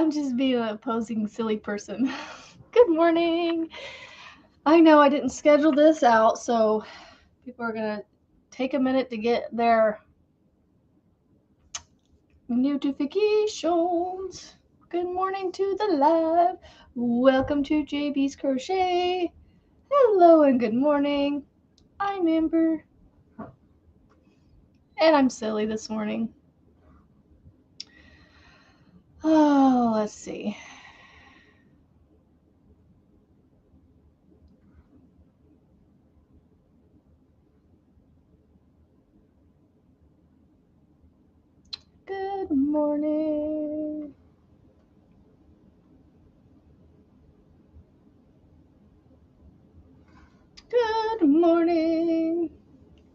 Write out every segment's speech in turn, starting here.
I'm just being an opposing silly person. Good morning. I know I didn't schedule this out, so people are going to take a minute to get their notifications. Good morning to the live. Welcome to JB's Crochet. Hello and good morning. I'm Amber. And I'm silly this morning. Oh, let's see. Good morning. Good morning.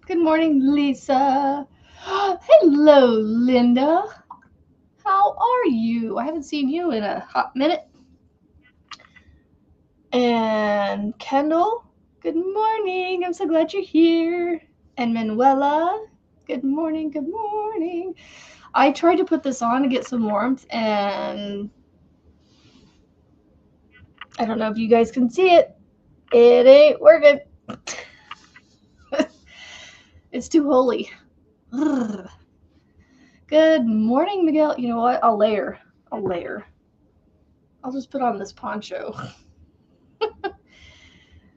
Good morning, Lisa. Hello, Linda. How are you? I haven't seen you in a hot minute. And Kendall, good morning. I'm so glad you're here. And Manuela, good morning. Good morning. I tried to put this on to get some warmth, and I don't know if you guys can see it. It ain't working. It's too holy. Ugh. Good morning, Miguel. You know what? I'll layer. I'll just put on this poncho.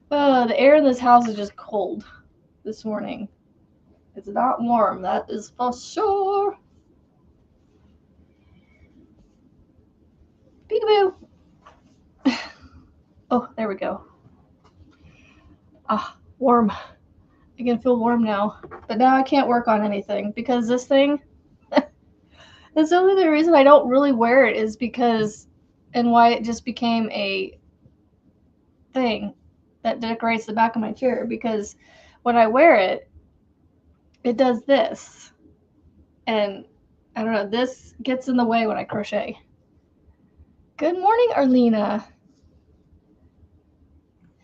The air in this house is just cold this morning. It's not warm, that is for sure. Peekaboo. Oh, there we go. Ah, warm. I can feel warm now. But now I can't work on anything because this thing, that's the only reason I don't really wear it is because, and why it just became a thing that decorates the back of my chair, because when I wear it, it does this. And I don't know, this gets in the way when I crochet. Good morning, Arlena.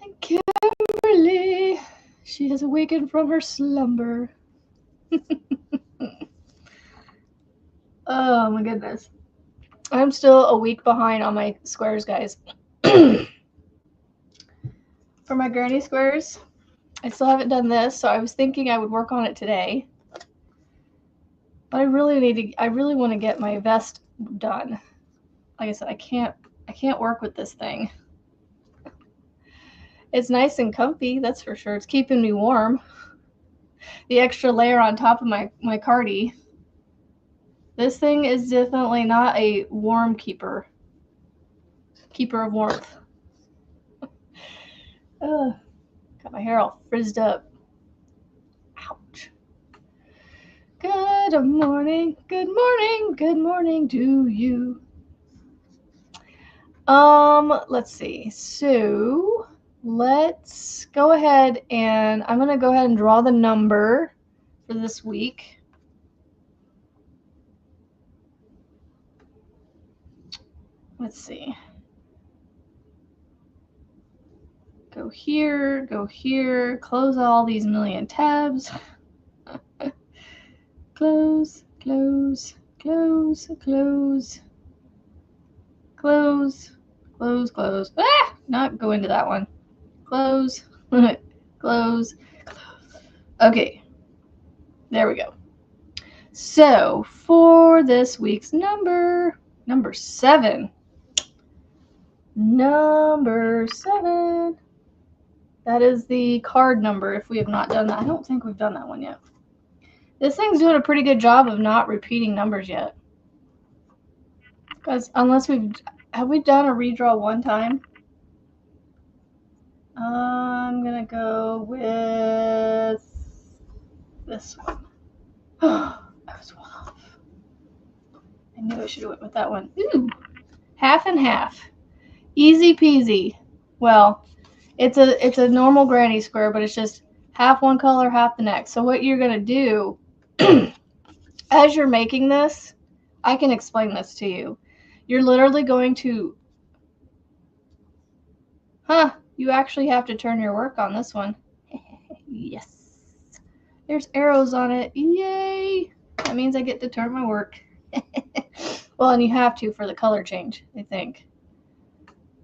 And Kimberly. She has awakened from her slumber. Oh my goodness. I'm still a week behind on my squares, guys. For my granny squares, I still haven't done this, so I was thinking I would work on it today. But I really want to get my vest done. Like I said, I can't work with this thing. It's nice and comfy, that's for sure. It's keeping me warm. The extra layer on top of my cardi. This thing is definitely not a warm keeper. Keeper of warmth. Got my hair all frizzed up. Ouch. Good morning, good morning, good morning to you. Let's see. So let's go ahead and I'm going to go ahead and draw the number for this week. Let's see. Go here, close all these million tabs. Close, close, close, close, close, close, close. Ah! Not go into that one. Close, close, close. Okay. There we go. So for this week's number 7. Number 7. That is the card number if we have not done that. I don't think we've done that one yet. This thing's doing a pretty good job of not repeating numbers yet. Because unless have we done a redraw one time? I'm going to go with this one. I was one off. I knew I should have went with that one. Ooh, half and half. Easy peasy. Well, it's a normal granny square, but it's just half one color, half the next. So what you're going to do, as you're making this, I can explain this to you. You're literally going to, you actually have to turn your work on this one. Yes. There's arrows on it. Yay. That means I get to turn my work. Well, and you have to for the color change, I think.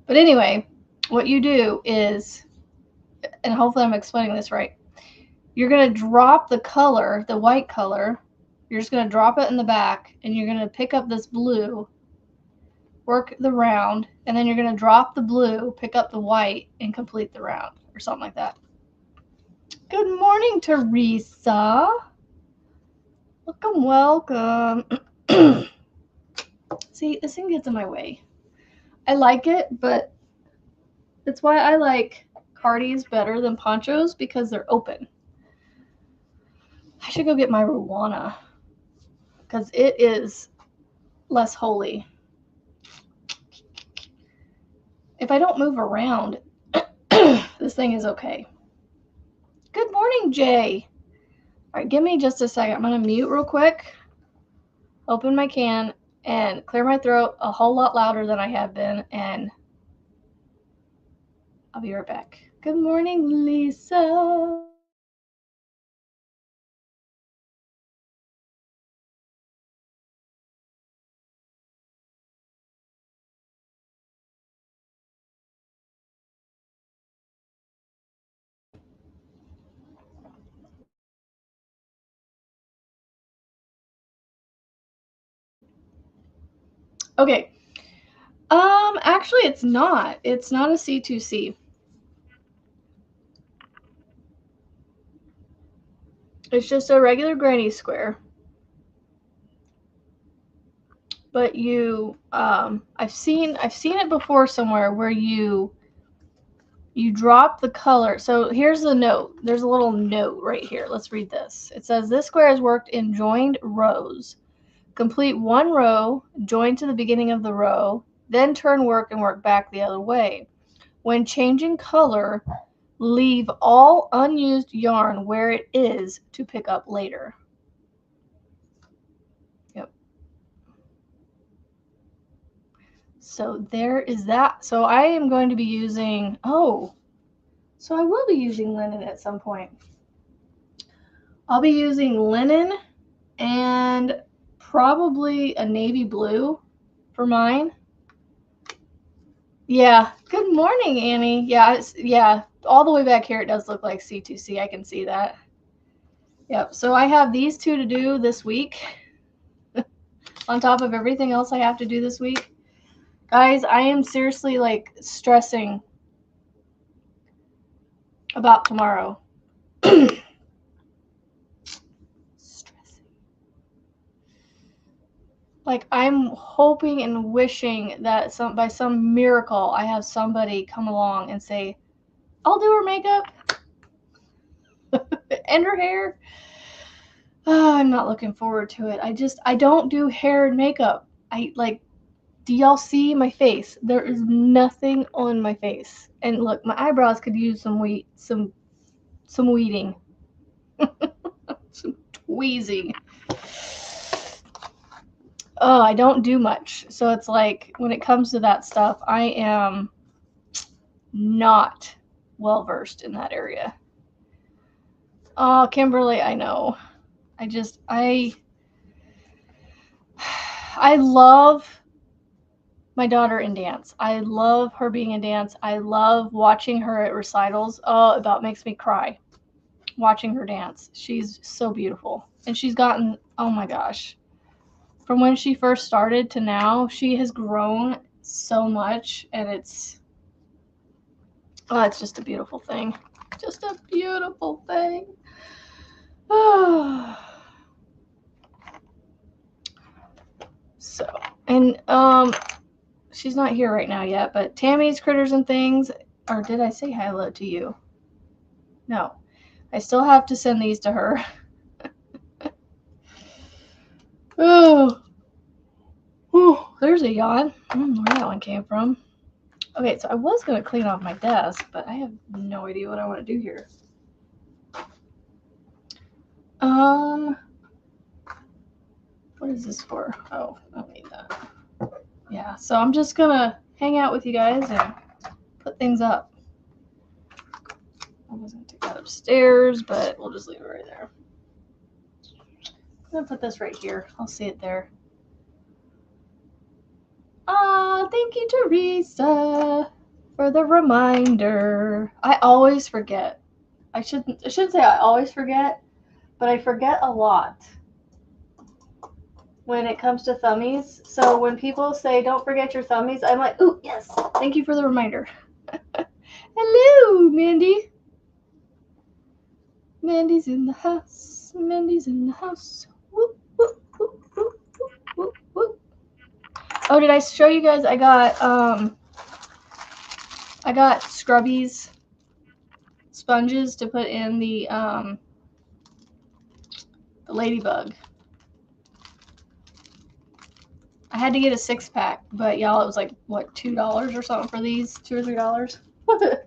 But anyway, what you do is, and hopefully I'm explaining this right, you're going to drop the color, the white color, you're just going to drop it in the back, and you're going to pick up this blue, work the round, and then you're going to drop the blue, pick up the white, and complete the round, or something like that. Good morning, Teresa. Welcome, welcome. See, this thing gets in my way. I like it, but that's why I like cardis better than ponchos, because they're open. I should go get my Ruana, because it is less holy. If I don't move around, this thing is okay. Good morning, Jay. All right, give me just a second. I'm going to mute real quick, open my can, and clear my throat a whole lot louder than I have been, and I'll be right back. Good morning, Lisa. Okay. Actually, it's not. It's not a C2C. It's just a regular granny square. But you, I've seen it before somewhere where you drop the color. So here's the note. There's a little note right here. Let's read this. It says, this square is worked in joined rows. Complete one row, join to the beginning of the row, then turn work and work back the other way. When changing color, leave all unused yarn where it is to pick up later. Yep. So there is that. So I am going to be using, so I will be using linen at some point. I'll be using linen and probably a navy blue for mine. Yeah. Good morning, Annie. Yeah. All the way back here, it does look like C2C. I can see that. Yep. So I have these two to do this week on top of everything else I have to do this week. Guys, I am seriously like stressing about tomorrow. Like, I'm hoping and wishing that by some miracle I have somebody come along and say, I'll do her makeup and her hair. Oh, I'm not looking forward to it. I don't do hair and makeup. Do y'all see my face? There is nothing on my face. And look, my eyebrows could use some weeding. Some tweezing. Oh, I don't do much. So it's like, when it comes to that stuff, I am not well versed in that area. Oh, Kimberly, I know. I love my daughter in dance. I love her being in dance. I love watching her at recitals. Oh, it about makes me cry watching her dance. She's so beautiful. And she's gotten, oh my gosh, from when she first started to now, she has grown so much, and it's just a beautiful thing. Just a beautiful thing. So, and she's not here right now yet, but Tammy's Critters and Things, or did I say hello to you? No. I still have to send these to her. Oh, there's a yawn. I don't know where that one came from. Okay, so I was going to clean off my desk, but I have no idea what I want to do here. What is this for? Oh, I don't need that. Yeah, so I'm just going to hang out with you guys and put things up. I was going to take that upstairs, but we'll just leave it right there. I'm going to put this right here. I'll see it there. Thank you, Teresa, for the reminder. I always forget. I shouldn't say I always forget, but I forget a lot when it comes to thummies. So when people say don't forget your thummies, I'm like, ooh, yes, thank you for the reminder. Hello, Mandy. Mandy's in the house. Mandy's in the house. Whoop, whoop, whoop, whoop, whoop, whoop. Oh, did I show you guys? I got Scrubbies sponges to put in the ladybug. I had to get a 6-pack, but y'all, it was like what, $2 or something for these, $2 or $3.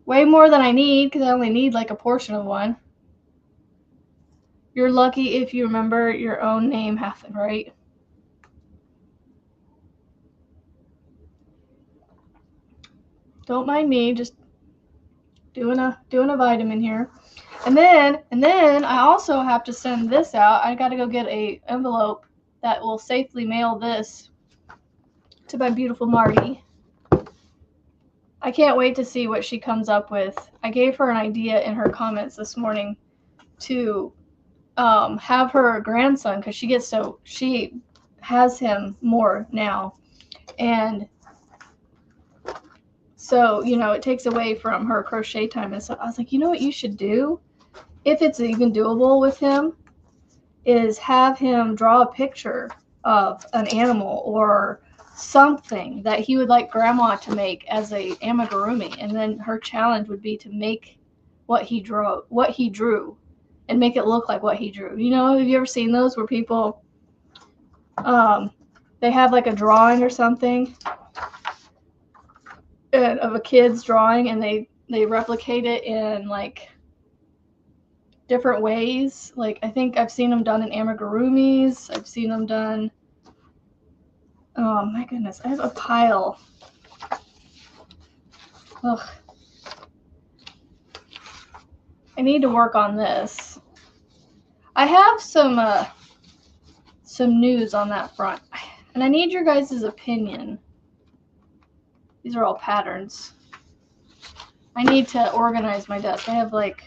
Way more than I need because I only need like a portion of one. You're lucky if you remember your own name half right. Don't mind me, just doing a vitamin here. And then I also have to send this out. I got to go get a envelope that will safely mail this to my beautiful Marty. I can't wait to see what she comes up with. I gave her an idea in her comments this morning to have her grandson, because she has him more now, and so it takes away from her crochet time. And so I was like, you know what you should do, if it's even doable with him, is have him draw a picture of an animal or something that he would like grandma to make as a amigurumi, and then her challenge would be to make what he drew and make it look like what he drew. Have you ever seen those where people they have like a drawing or something of a kid's drawing, and they replicate it in like different ways? Like, I think I've seen them done in amigurumis. I've seen them done. Oh my goodness, I have a pile. Ugh. I need to work on this. I have some news on that front, and I need your guys' opinion. These are all patterns. I need to organize my desk. I have like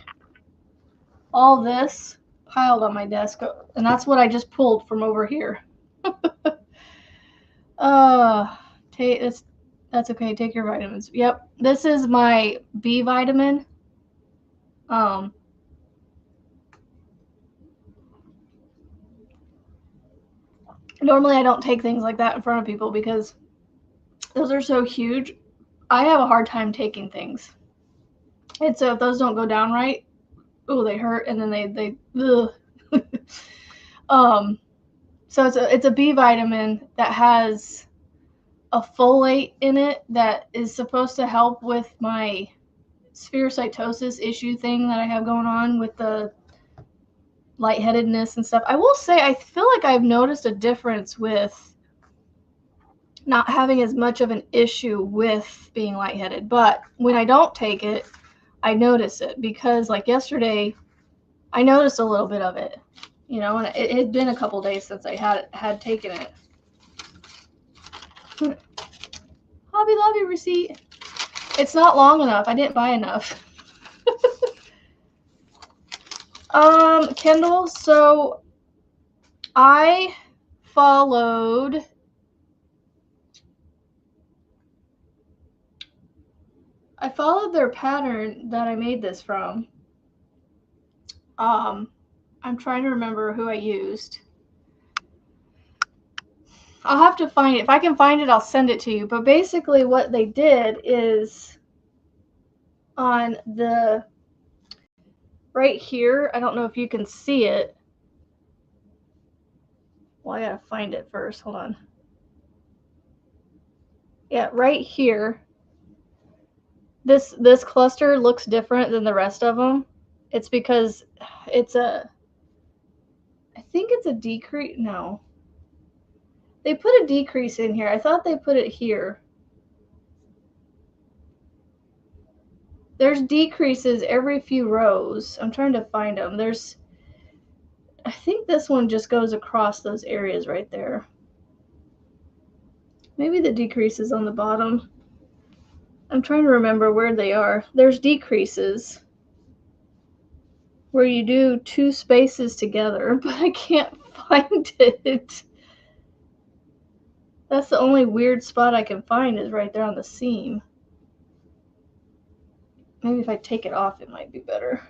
all this piled on my desk, and that's what I just pulled from over here. That's okay. Take your vitamins. Yep, this is my B vitamin. Normally I don't take things like that in front of people because those are so huge. I have a hard time taking things, and so if those don't go down right, oh, they hurt, and then they so it's a B vitamin that has a folate in it that is supposed to help with my spherocytosis issue thing that I have going on with the lightheadedness and stuff. I will say I feel like I've noticed a difference with not having as much of an issue with being lightheaded, but when I don't take it, I notice it, because like yesterday I noticed a little bit of it, and it had been a couple days since I had taken it. Hobby Lobby receipt. It's not long enough. I didn't buy enough. Kendall, so I followed their pattern that I made this from. I'm trying to remember who I used. I'll have to find it. If I can find it, I'll send it to you. But basically what they did is on the right here, I don't know if you can see it. Well, I gotta find it first. Hold on. Yeah, right here. This cluster looks different than the rest of them. It's because it's I think it's a decrease. No. They put a decrease in here. I thought they put it here. There's decreases every few rows. I'm trying to find them. I think this one just goes across those areas right there. Maybe the decrease is on the bottom. I'm trying to remember where they are. There's decreases where you do 2 spaces together, but I can't find it. That's the only weird spot I can find is right there on the seam. Maybe if I take it off, it might be better.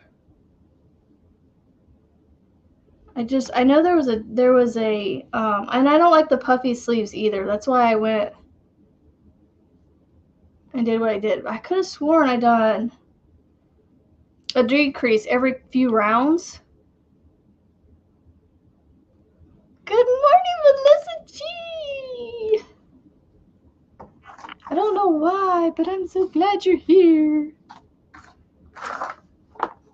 I know there was a, and I don't like the puffy sleeves either. That's why I went and did what I did. I could have sworn I done a decrease every few rounds. Good morning, Melissa G. I don't know why, but I'm so glad you're here.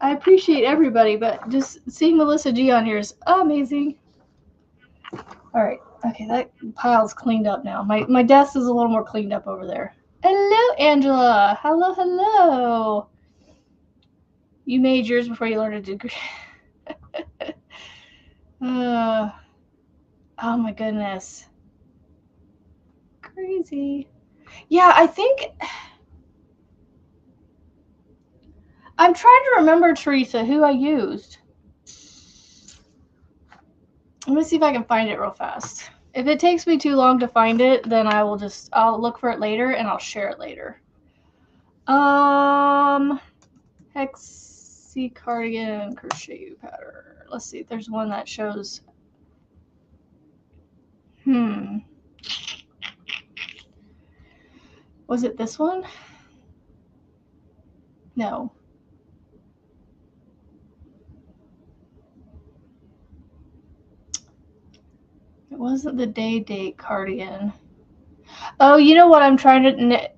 I appreciate everybody, but just seeing Melissa G on here is amazing. All right. Okay, that pile's cleaned up now. My desk is a little more cleaned up over there. Hello, Angela. Hello, hello. You made yours before you learned to do. Oh my goodness. Crazy. Yeah, I think I'm trying to remember, Teresa, who I used. Let me see if I can find it real fast. If it takes me too long to find it, then I'll look for it later and I'll share it later. Hexie cardigan crochet pattern. Let's see if there's one that shows. Was it this one? No. It wasn't the day date cardigan. Oh, you know what I'm trying to knit?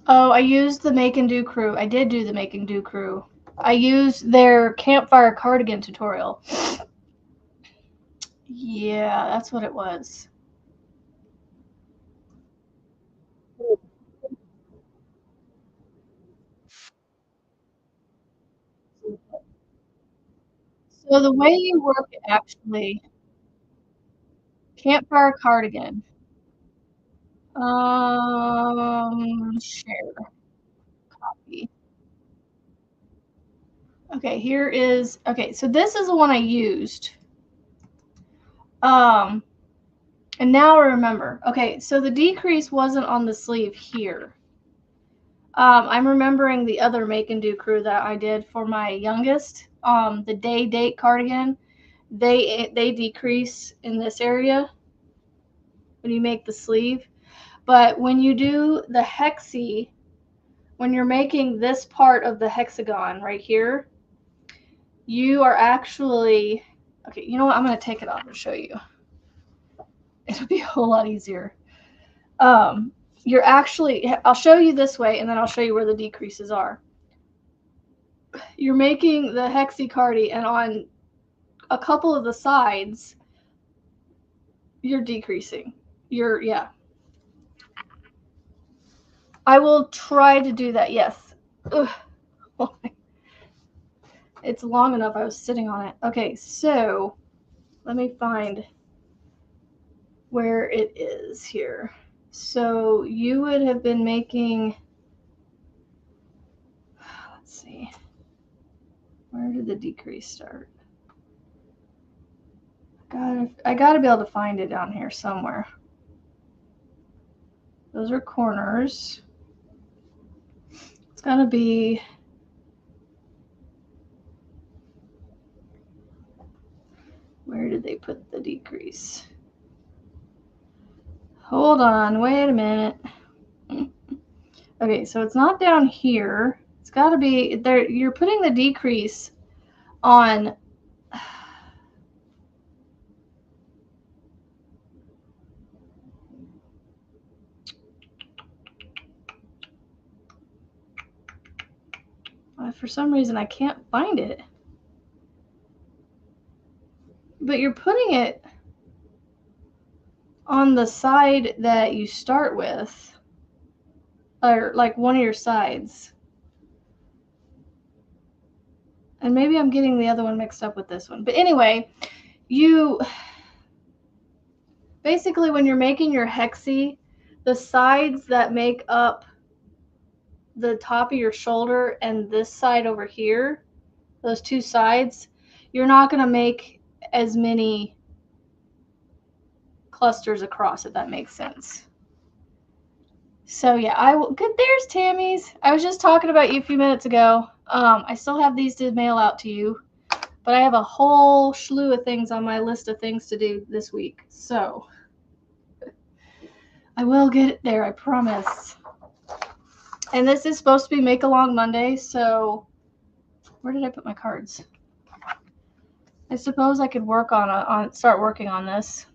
Oh, I used the Make and Do crew. I did do the Make and Do crew. I used their campfire cardigan tutorial. Yeah, that's what it was. So the way you work it actually, campfire cardigan. Share copy. Okay, here is, okay, so this is the one I used. And now I remember. Okay, so the decrease wasn't on the sleeve here. I'm remembering the other Make and Do crew that I did for my youngest, the day date cardigan. They decrease in this area when you make the sleeve. But when you do the hexie, when you're making this part of the hexagon right here, you are actually, okay, you know what? I'm going to take it off and show you. It'll be a whole lot easier. You're actually, I'll show you this way, and then I'll show you where the decreases are. You're making the hexie-cardi, and on a couple of the sides, you're decreasing. Yeah. I will try to do that, yes. Ugh. It's long enough. I was sitting on it. Okay, so let me find where it is here. So you would have been making, let's see, where did the decrease start? I gotta be able to find it down here somewhere. Those are corners. It's gotta be, where did they put the decrease? Hold on, wait a minute. Okay, so it's not down here. It's gotta be there. You're putting the decrease on, for some reason I can't find it. But you're putting it on the side that you start with. or like one of your sides. And maybe I'm getting the other one mixed up with this one. But anyway, you basically, when you're making your hexie, the sides that make up the top of your shoulder and this side over here, those two sides, you're not going to make as many clusters across, if that makes sense. So yeah, I will. Good, there's Tammy's. I was just talking about you a few minutes ago. I still have these to mail out to you, but I have a whole slew of things on my list of things to do this week. So I will get it there, I promise. And this is supposed to be Make Along Monday, so where did I put my cards? I suppose I could start working on this.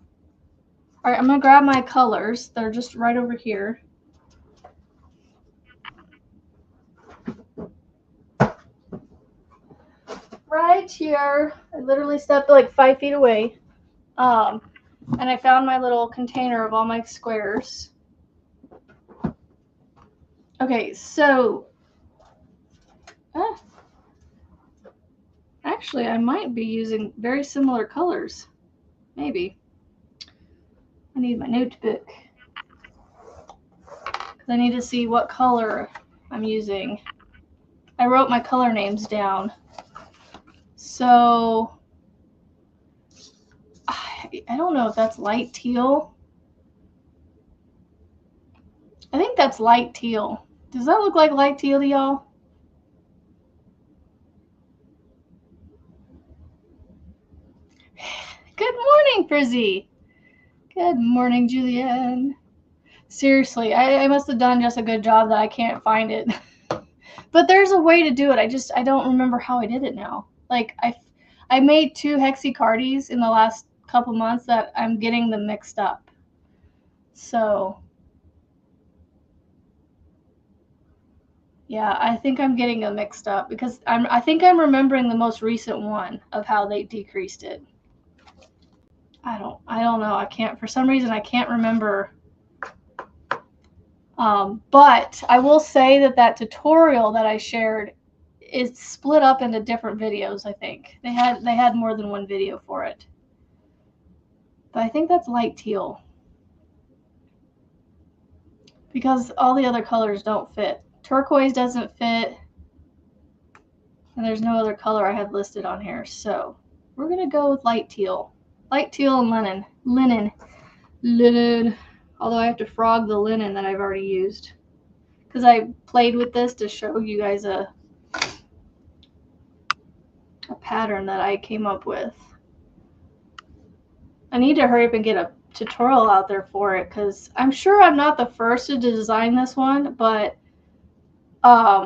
All right, I'm gonna grab my colors. They're just right over here. Right here. I literally stepped like 5 feet away. And I found my little container of all my squares. Okay, so actually I might be using very similar colors. Maybe. I need my notebook. Because I need to see what color I'm using. I wrote my color names down. So I don't know if that's light teal. I think that's light teal. Does that look like light teal to y'all? Good morning, Frizzy. Good morning, Julianne. Seriously, I must have done just a good job that I can't find it. But there's a way to do it. I don't remember how I did it now. Like I made 2 hexicardis in the last couple months that I'm getting them mixed up. So yeah, I think I'm getting them mixed up because I think I'm remembering the most recent one of how they decreased it. I don't know. For some reason I can't remember. But I will say that tutorial that I shared is split up into different videos. I think they had more than one video for it. But I think that's light teal because all the other colors don't fit. Turquoise doesn't fit, and there's no other color I have listed on here. So we're gonna go with light teal and linen. Although I have to frog the linen that I've already used because I played with this to show you guys a pattern that I came up with. I need to hurry up and get a tutorial out there for it because I'm sure I'm not the first to design this one, but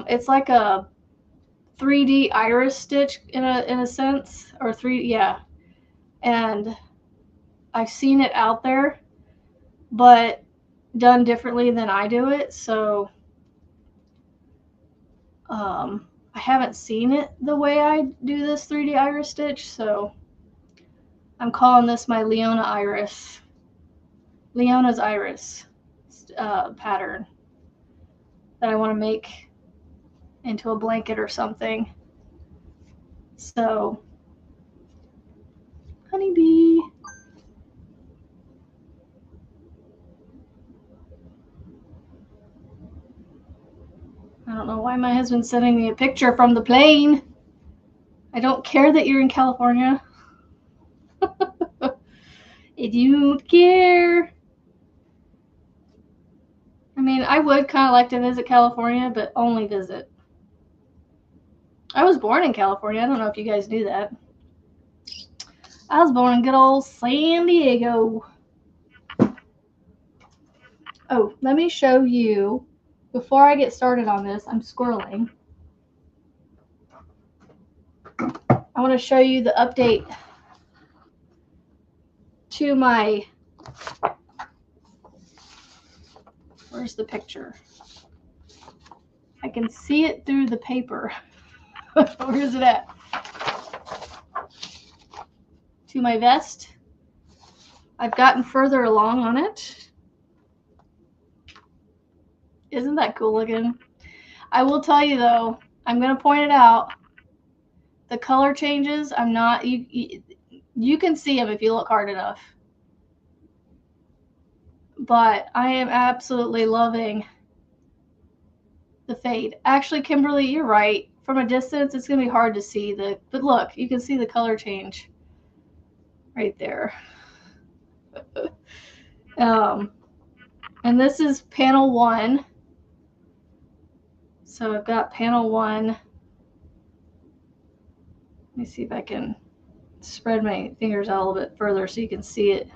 it's like a 3D iris stitch in a sense, or and I've seen it out there, but done differently than I do it. So I haven't seen it the way I do this 3D iris stitch, so I'm calling this my Leona's iris pattern that I want to make into a blanket or something. So, honeybee. I don't know why my husband's sending me a picture from the plane. I don't care that you're in California. I don't care. I mean, I would kind of like to visit California, but only visit. I was born in California. I don't know if you guys knew that. I was born in good old San Diego. Oh, let me show you. Before I get started on this, I'm squirreling. I want to show you the update to my... Where's the picture? I can see it through the paper. Where is it at? To my vest. I've gotten further along on it. Isn't that cool looking? I will tell you though, I'm going to point it out. The color changes, I'm not, you can see them if you look hard enough. But I am absolutely loving the fade. Actually, Kimberly, you're right. From a distance, it's going to be hard to see but look, you can see the color change right there. And this is panel 1. So I've got panel 1. Let me see if I can spread my fingers out a little bit further so you can see it.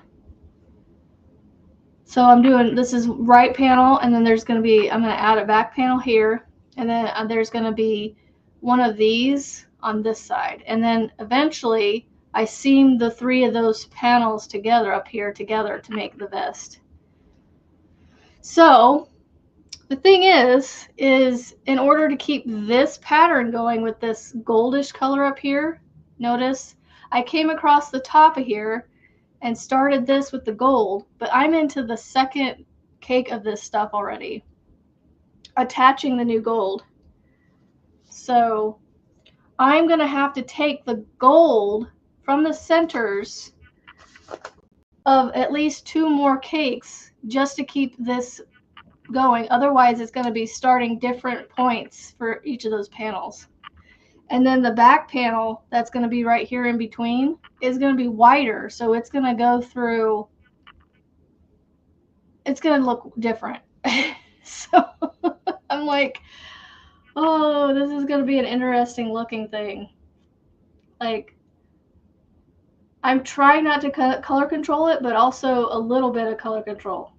So I'm doing, this is right panel, and then there's going to be, I'm going to add a back panel here, and then there's going to be one of these on this side. And then eventually I seam the 3 of those panels together up here together to make the vest. So the thing is in order to keep this pattern going with this goldish color up here, notice I came across the top of here and started this with the gold, but I'm into the second cake of this stuff already, attaching the new gold. So I'm going to have to take the gold from the centers of at least 2 more cakes just to keep this going. Otherwise, it's going to be starting different points for each of those panels. And then the back panel that's going to be right here in between is going to be wider. So it's going to go through, it's going to look different. So I'm like, oh, this is going to be an interesting looking thing. Like, I'm trying not to color control it, but also a little bit of color control.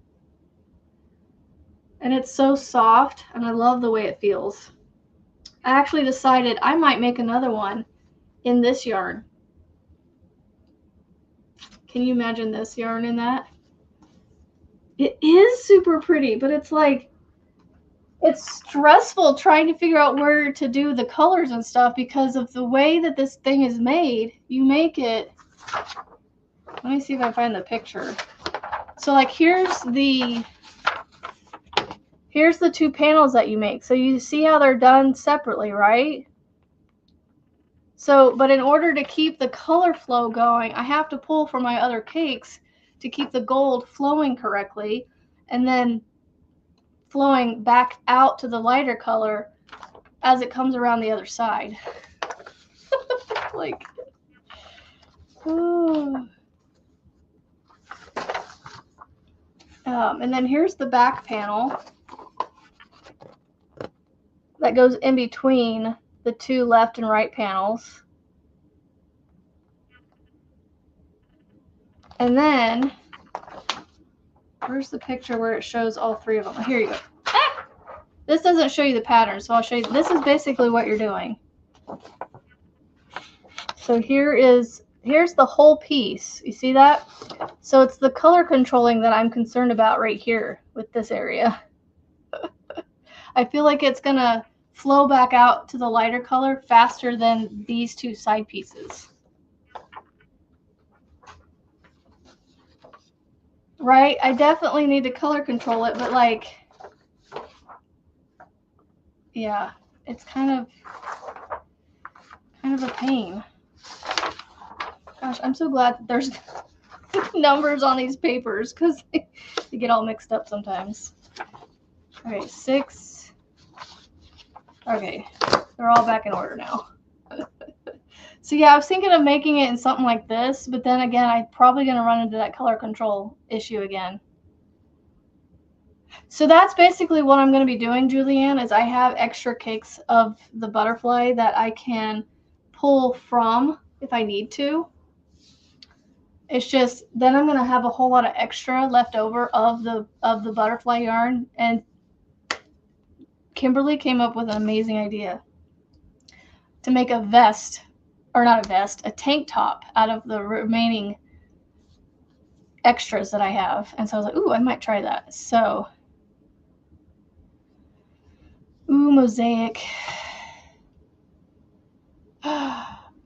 And it's so soft, and I love the way it feels. I actually decided I might make another one in this yarn. Can you imagine this yarn in that? It is super pretty, but it's like, it's stressful trying to figure out where to do the colors and stuff because of the way that this thing is made. You make it, let me see if I find the picture. So like here's the 2 panels that you make. So you see how they're done separately, right? So, but in order to keep the color flow going, I have to pull from my other cakes to keep the gold flowing correctly, and then flowing back out to the lighter color as it comes around the other side. Like, ooh. And then here's the back panel that goes in between the 2 left and right panels. And then, where's the picture where it shows all 3 of them? Here you go. Ah! This doesn't show you the pattern, so I'll show you. This is basically what you're doing. So here's the whole piece. You see that? So it's the color controlling that I'm concerned about right here with this area. I feel like it's going to flow back out to the lighter color faster than these 2 side pieces. Right? I definitely need to color control it, but like, yeah, it's kind of a pain. Gosh, I'm so glad that there's numbers on these papers because they get all mixed up sometimes. All right, 6. Okay, they're all back in order now. So yeah, I was thinking of making it in something like this, but then again, I'm probably going to run into that color control issue again. So that's basically what I'm going to be doing, Julianne, is I have extra cakes of the butterfly that I can pull from if I need to. It's just, then I'm going to have a whole lot of extra left over of the butterfly yarn. And Kimberly came up with an amazing idea to make a vest, or not a vest, a tank top out of the remaining extras that I have. And so I was like, ooh, I might try that. So, ooh, mosaic.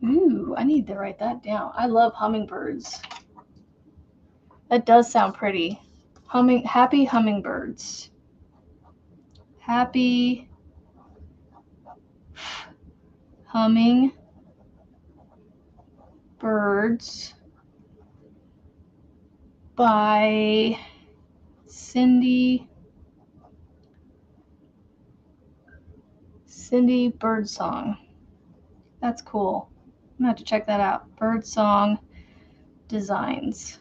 Ooh, I need to write that down. I love hummingbirds. That does sound pretty. Happy hummingbirds. Happy Humming Birds by Cindy Birdsong. That's cool. I'm gonna have to check that out. Birdsong Designs.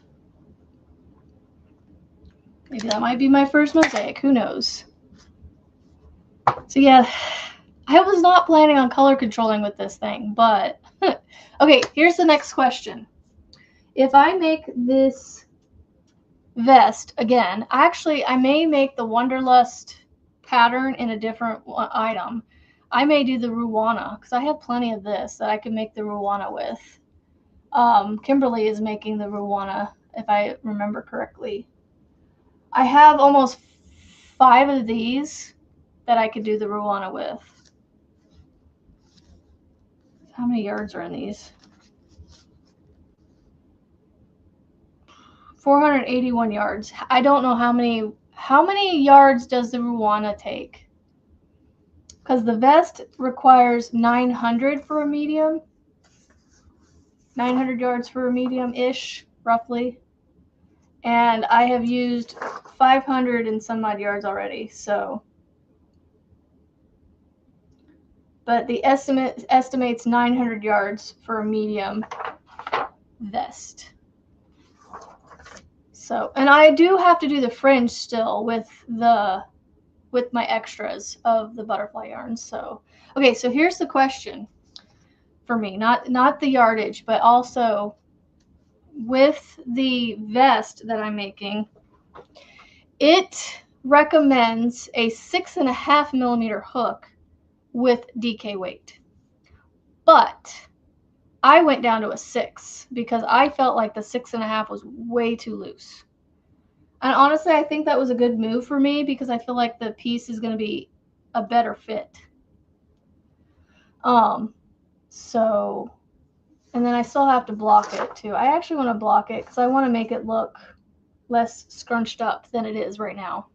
Maybe that might be my first mosaic. Who knows? So yeah, I was not planning on color controlling with this thing, but okay, here's the next question. If I make this vest again, actually I may make the Wonderlust pattern in a different item. I may do the Ruwana because I have plenty of this that I can make the Ruwana with. Kimberly is making the Ruwana, if I remember correctly. I have almost 5 of these that I could do the Ruwana with. How many yards are in these? 481 yards. I don't know how many yards does the Ruwana take? Because the vest requires 900 for a medium. 900 yards for a medium-ish, roughly. And I have used 500 and some odd yards already, so. But the estimate estimates 900 yards for a medium vest. So, and I do have to do the fringe still with my extras of the butterfly yarn. So, okay, so here's the question for me, not the yardage, but also with the vest that I'm making, it recommends a 6.5 millimeter hook with DK weight. But I went down to a 6 because I felt like the 6.5 was way too loose. And honestly, I think that was a good move for me because I feel like the piece is going to be a better fit. So, and then I still have to block it too. I actually want to block it because I want to make it look less scrunched up than it is right now.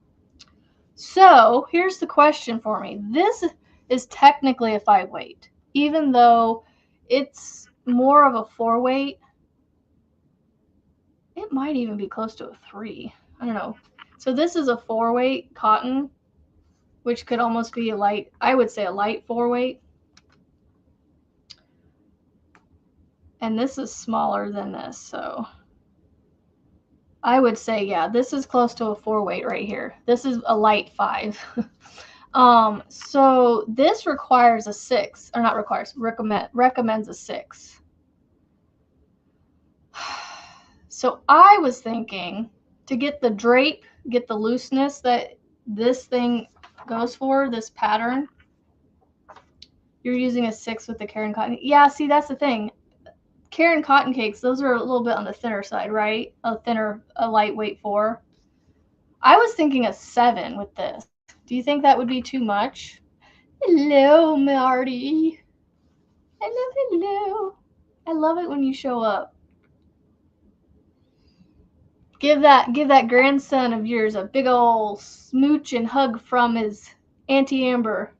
So here's the question for me. This is technically a 5 weight, even though it's more of a 4 weight. It might even be close to a 3. I don't know. So this is a 4 weight cotton, which could almost be a light, I would say a light 4 weight. And this is smaller than this, so I would say, yeah, this is close to a 4 weight right here. This is a light 5. So this requires a 6, or not requires, recommends a 6. So I was thinking to get the drape, get the looseness that this thing goes for, this pattern, you're using a 6 with the Caron Cotton. Yeah, see, that's the thing. Caron Cotton cakes, those are a little bit on the thinner side, right? A lightweight 4. I was thinking a 7 with this. Do you think that would be too much? Hello, Marty. Hello. I love it when you show up. Give that grandson of yours a big old smooch and hug from his Auntie Amber.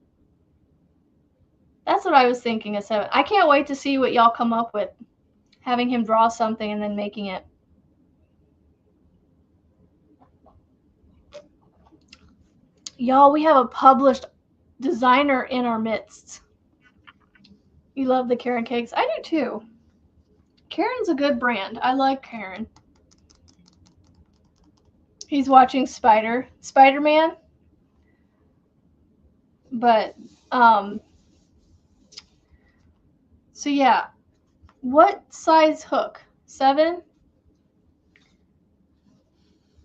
That's what I was thinking, a 7. I can't wait to see what y'all come up with. Having him draw something and then making it. Y'all, we have a published designer in our midst. You love the Caron cakes? I do too. Caron's a good brand. I like Caron. He's watching Spider-Man. But, so yeah. What size hook? 7?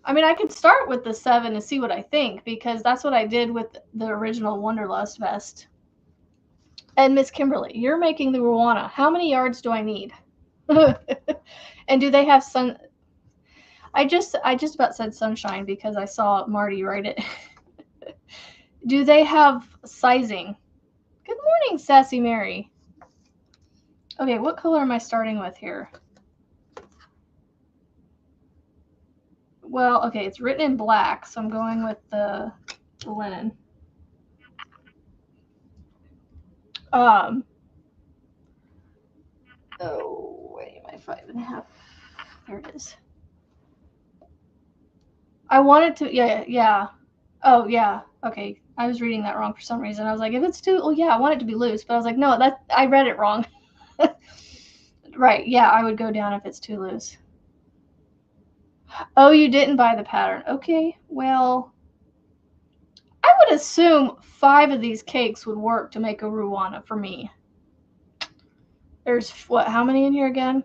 I mean, I could start with the 7 and see what I think, because that's what I did with the original Wonderlust vest. And Miss Kimberly, you're making the Ruwana. How many yards do I need? And do they have sun? I just about said sunshine because I saw Marty write it. Do they have sizing? Good morning, Sassy Mary. Okay, what color am I starting with here? Well, okay, it's written in black, so I'm going with the linen. Oh, wait, my 5.5. There it is. I wanted to, yeah. Oh, yeah. Okay. I was reading that wrong for some reason. I was like, if it's too, yeah, I want it to be loose. But I was like, no, I read it wrong. Right. Yeah, I would go down if it's too loose. Oh, you didn't buy the pattern. Okay. Well, I would assume 5 of these cakes would work to make a Ruana for me. There's what? How many in here again?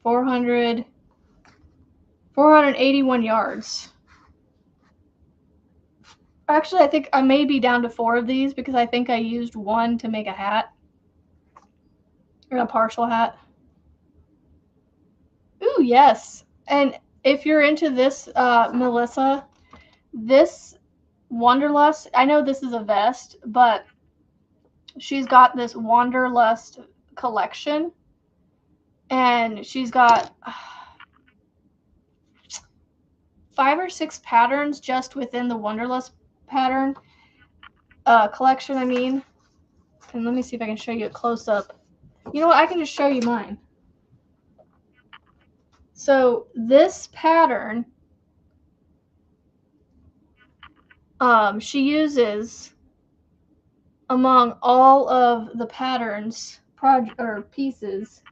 481 yards. Actually, I think I may be down to 4 of these because I think I used 1 to make a hat. Or a partial hat. Ooh, yes. And if you're into this, Melissa, this Wanderlust, I know this is a vest, but she's got this Wanderlust collection. And she's got 5 or 6 patterns just within the Wanderlust pattern collection, I mean. And let me see if I can show you a close-up. You know what? I can just show you mine. So this pattern, she uses among all of the patterns pieces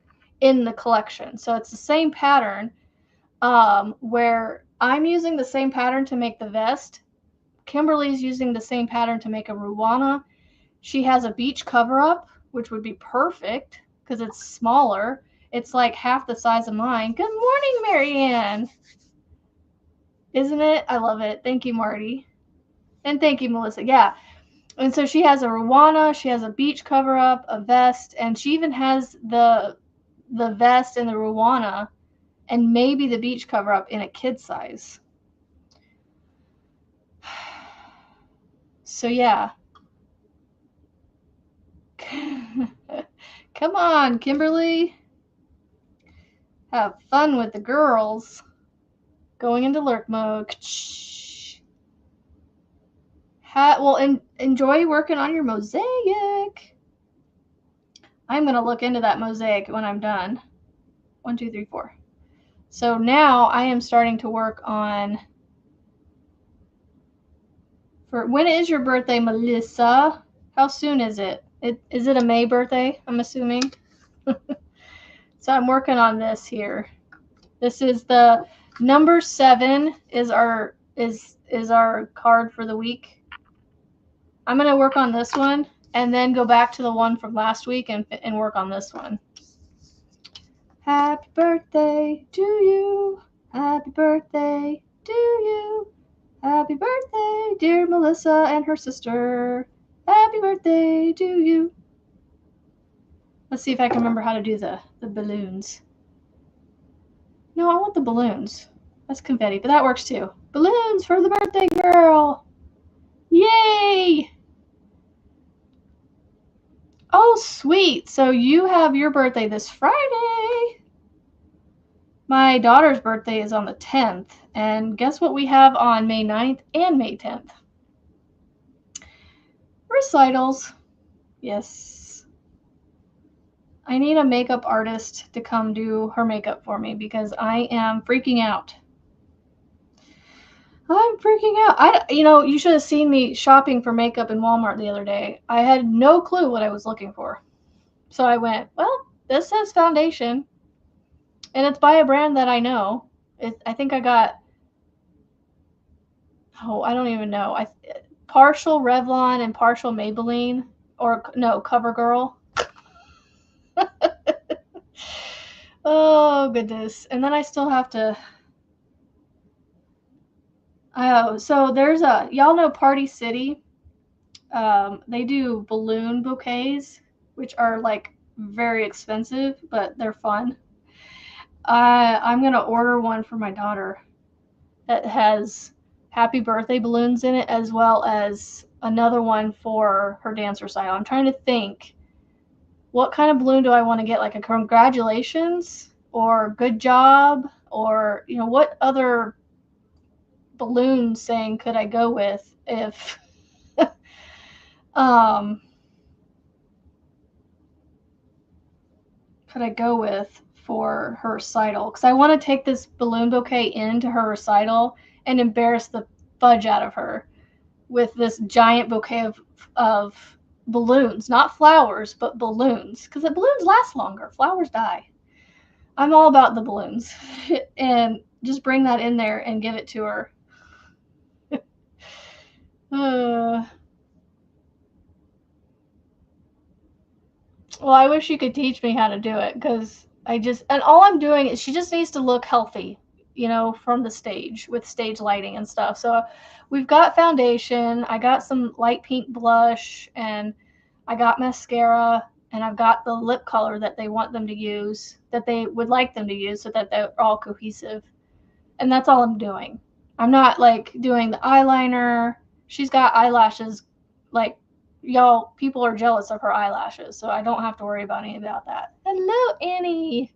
in the collection. So it's the same pattern where I'm using the same pattern to make the vest. Kimberly's using the same pattern to make a Ruana. She has a beach cover-up, which would be perfect because it's smaller. It's like half the size of mine. Good morning, Marianne. Isn't it? I love it. Thank you, Marty. And thank you, Melissa. Yeah. And so she has a Ruana, she has a beach cover-up, a vest, and she even has the vest and the Ruana and maybe the beach cover-up in a kid size. So yeah. Come on, Kimberly. Have fun with the girls. Going into lurk mode. Well, enjoy working on your mosaic. I'm going to look into that mosaic when I'm done. 1, 2, 3, 4. So now I am starting to work on... When is your birthday, Melissa? How soon is it? Is it a May birthday, I'm assuming? So I'm working on this here. This is the number 7 is our card for the week. I'm going to work on this one and then go back to the one from last week and work on this one. Happy birthday to you. Happy birthday to you. Happy birthday, dear Melissa and her sister. Happy birthday to you. Let's see if I can remember how to do the balloons. No, I want the balloons. That's confetti, but that works too. Balloons for the birthday girl. Yay! Oh, sweet. So you have your birthday this Friday. My daughter's birthday is on the 10th. And guess what we have on May 9th and May 10th? Recitals. Yes. I need a makeup artist to come do her makeup for me because I am freaking out. I'm freaking out. You should have seen me shopping for makeup in Walmart the other day. I had no clue what I was looking for. So I went, well, this says foundation. And it's by a brand that I know. I think I got, I don't even know. Partial Revlon and partial Maybelline. Or, no, CoverGirl. Oh, goodness. And then I still have to... Oh, so there's y'all know Party City. They do balloon bouquets, which are like very expensive, but they're fun. I'm gonna order one for my daughter that has happy birthday balloons in it, as well as another one for her dance recital. I'm trying to think, what kind of balloon do I want to get? Like a congratulations or good job, or what other balloon saying could I go with if could I go with for her recital? Because I want to take this balloon bouquet into her recital and embarrass the fudge out of her with this giant bouquet of balloons, not flowers, but balloons, because the balloons last longer. Flowers die. I'm all about the balloons, and just bring that in there and give it to her. Well, I wish you could teach me how to do it, because and all I'm doing is she just needs to look healthy, from the stage with stage lighting and stuff. So we've got foundation, I got some light pink blush, and I got mascara, and I've got the lip color that they want them to use, that they would like them to use, so that they're all cohesive. And that's all I'm doing. I'm not like doing the eyeliner. She's got eyelashes, like, y'all, people are jealous of her eyelashes, so I don't have to worry about any about that. Hello, Annie.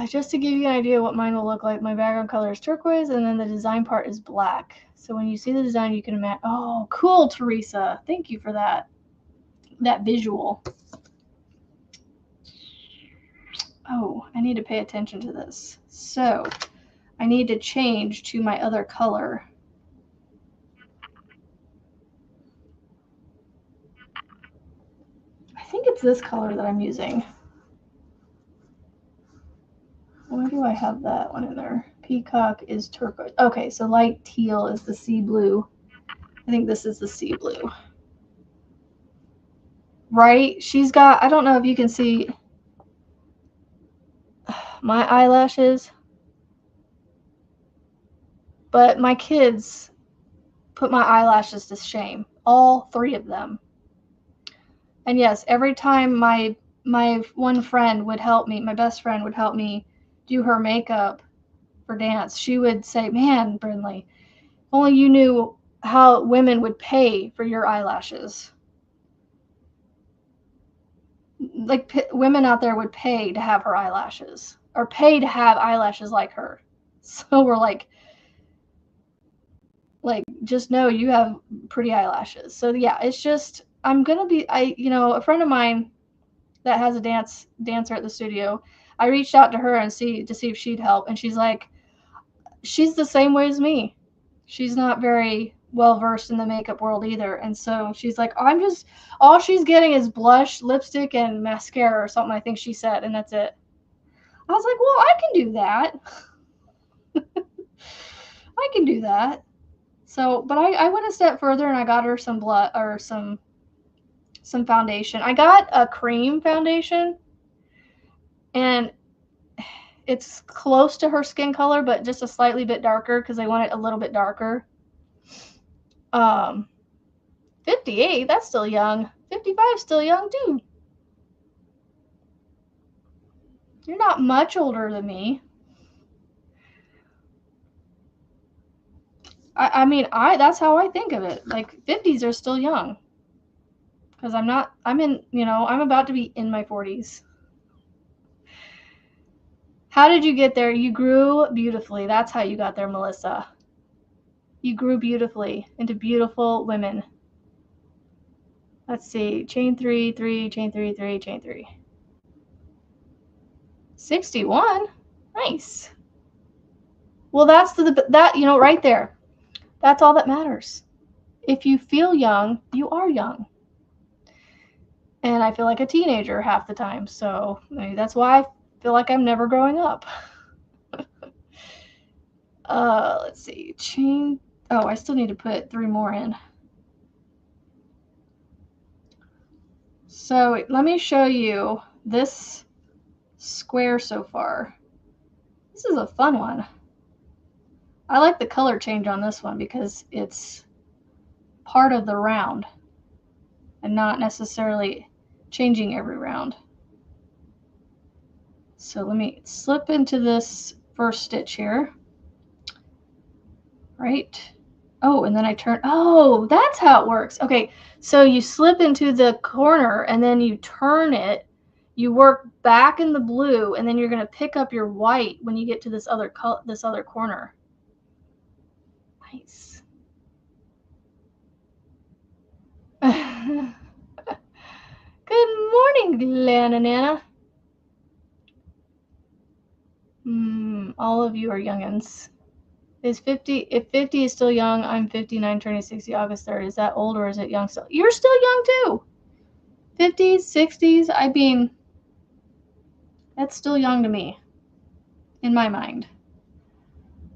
Just to give you an idea what mine will look like, my background color is turquoise, and then the design part is black. So when you see the design, you can imagine. Oh, cool, Teresa. Thank you for that visual. Oh, I need to pay attention to this. So I need to change to my other color. I think it's this color that I'm using. Where do I have that one in there? Peacock is turquoise. Okay, so light teal is the sea blue. I think this is the sea blue. Right? She's got, I don't know if you can see my eyelashes, but my kids put my eyelashes to shame. All three of them. And yes, every time my one friend would help me, my best friend would help me do her makeup for dance, she would say, "Man, Brindley, only you knew how women would pay for your eyelashes. Like, women out there would pay to have her eyelashes, or pay to have eyelashes like her." So we're like, just know you have pretty eyelashes. So yeah, it's just, I'm gonna be, a friend of mine that has a dancer at the studio, I reached out to her and to see if she'd help, and she's like, she's the same way as me. She's not very well versed in the makeup world either, and so she's like, all she's getting is blush, lipstick, and mascara or something, I think she said, and that's it. I was like, well, I can do that. I can do that. So, but I went a step further and I got her some some foundation. I got a cream foundation, and it's close to her skin color, but just a slightly bit darker because I want it a little bit darker. 58, that's still young. 55, still young too. You're not much older than me. I mean, that's how I think of it. Like, 50s are still young. Because I'm about to be in my 40s. How did you get there? You grew beautifully. That's how you got there, Melissa. You grew beautifully into beautiful women. Let's see. Chain 3, 3, chain 3, 3, chain 3. 61? Nice. Well, that's right there. That's all that matters. If you feel young, you are young. And I feel like a teenager half the time. So maybe that's why I feel like I'm never growing up. Let's see. Chain. Oh, I still need to put 3 more in. So let me show you this square so far. This is a fun one. I like the color change on this one because it's part of the round and not necessarily changing every round. So let me slip into this first stitch here. Right? Oh, and then I turn. Oh, that's how it works. Okay, so you slip into the corner and then you turn it. You work back in the blue, and then you're going to pick up your white when you get to this other corner. Nice. Good morning, Lana Nana. All of you are youngins. If 50 is still young, I'm 59, turning 60 August 3rd. Is that old or is it young still? You're still young too. 50s, 60s, I mean, that's still young to me. In my mind.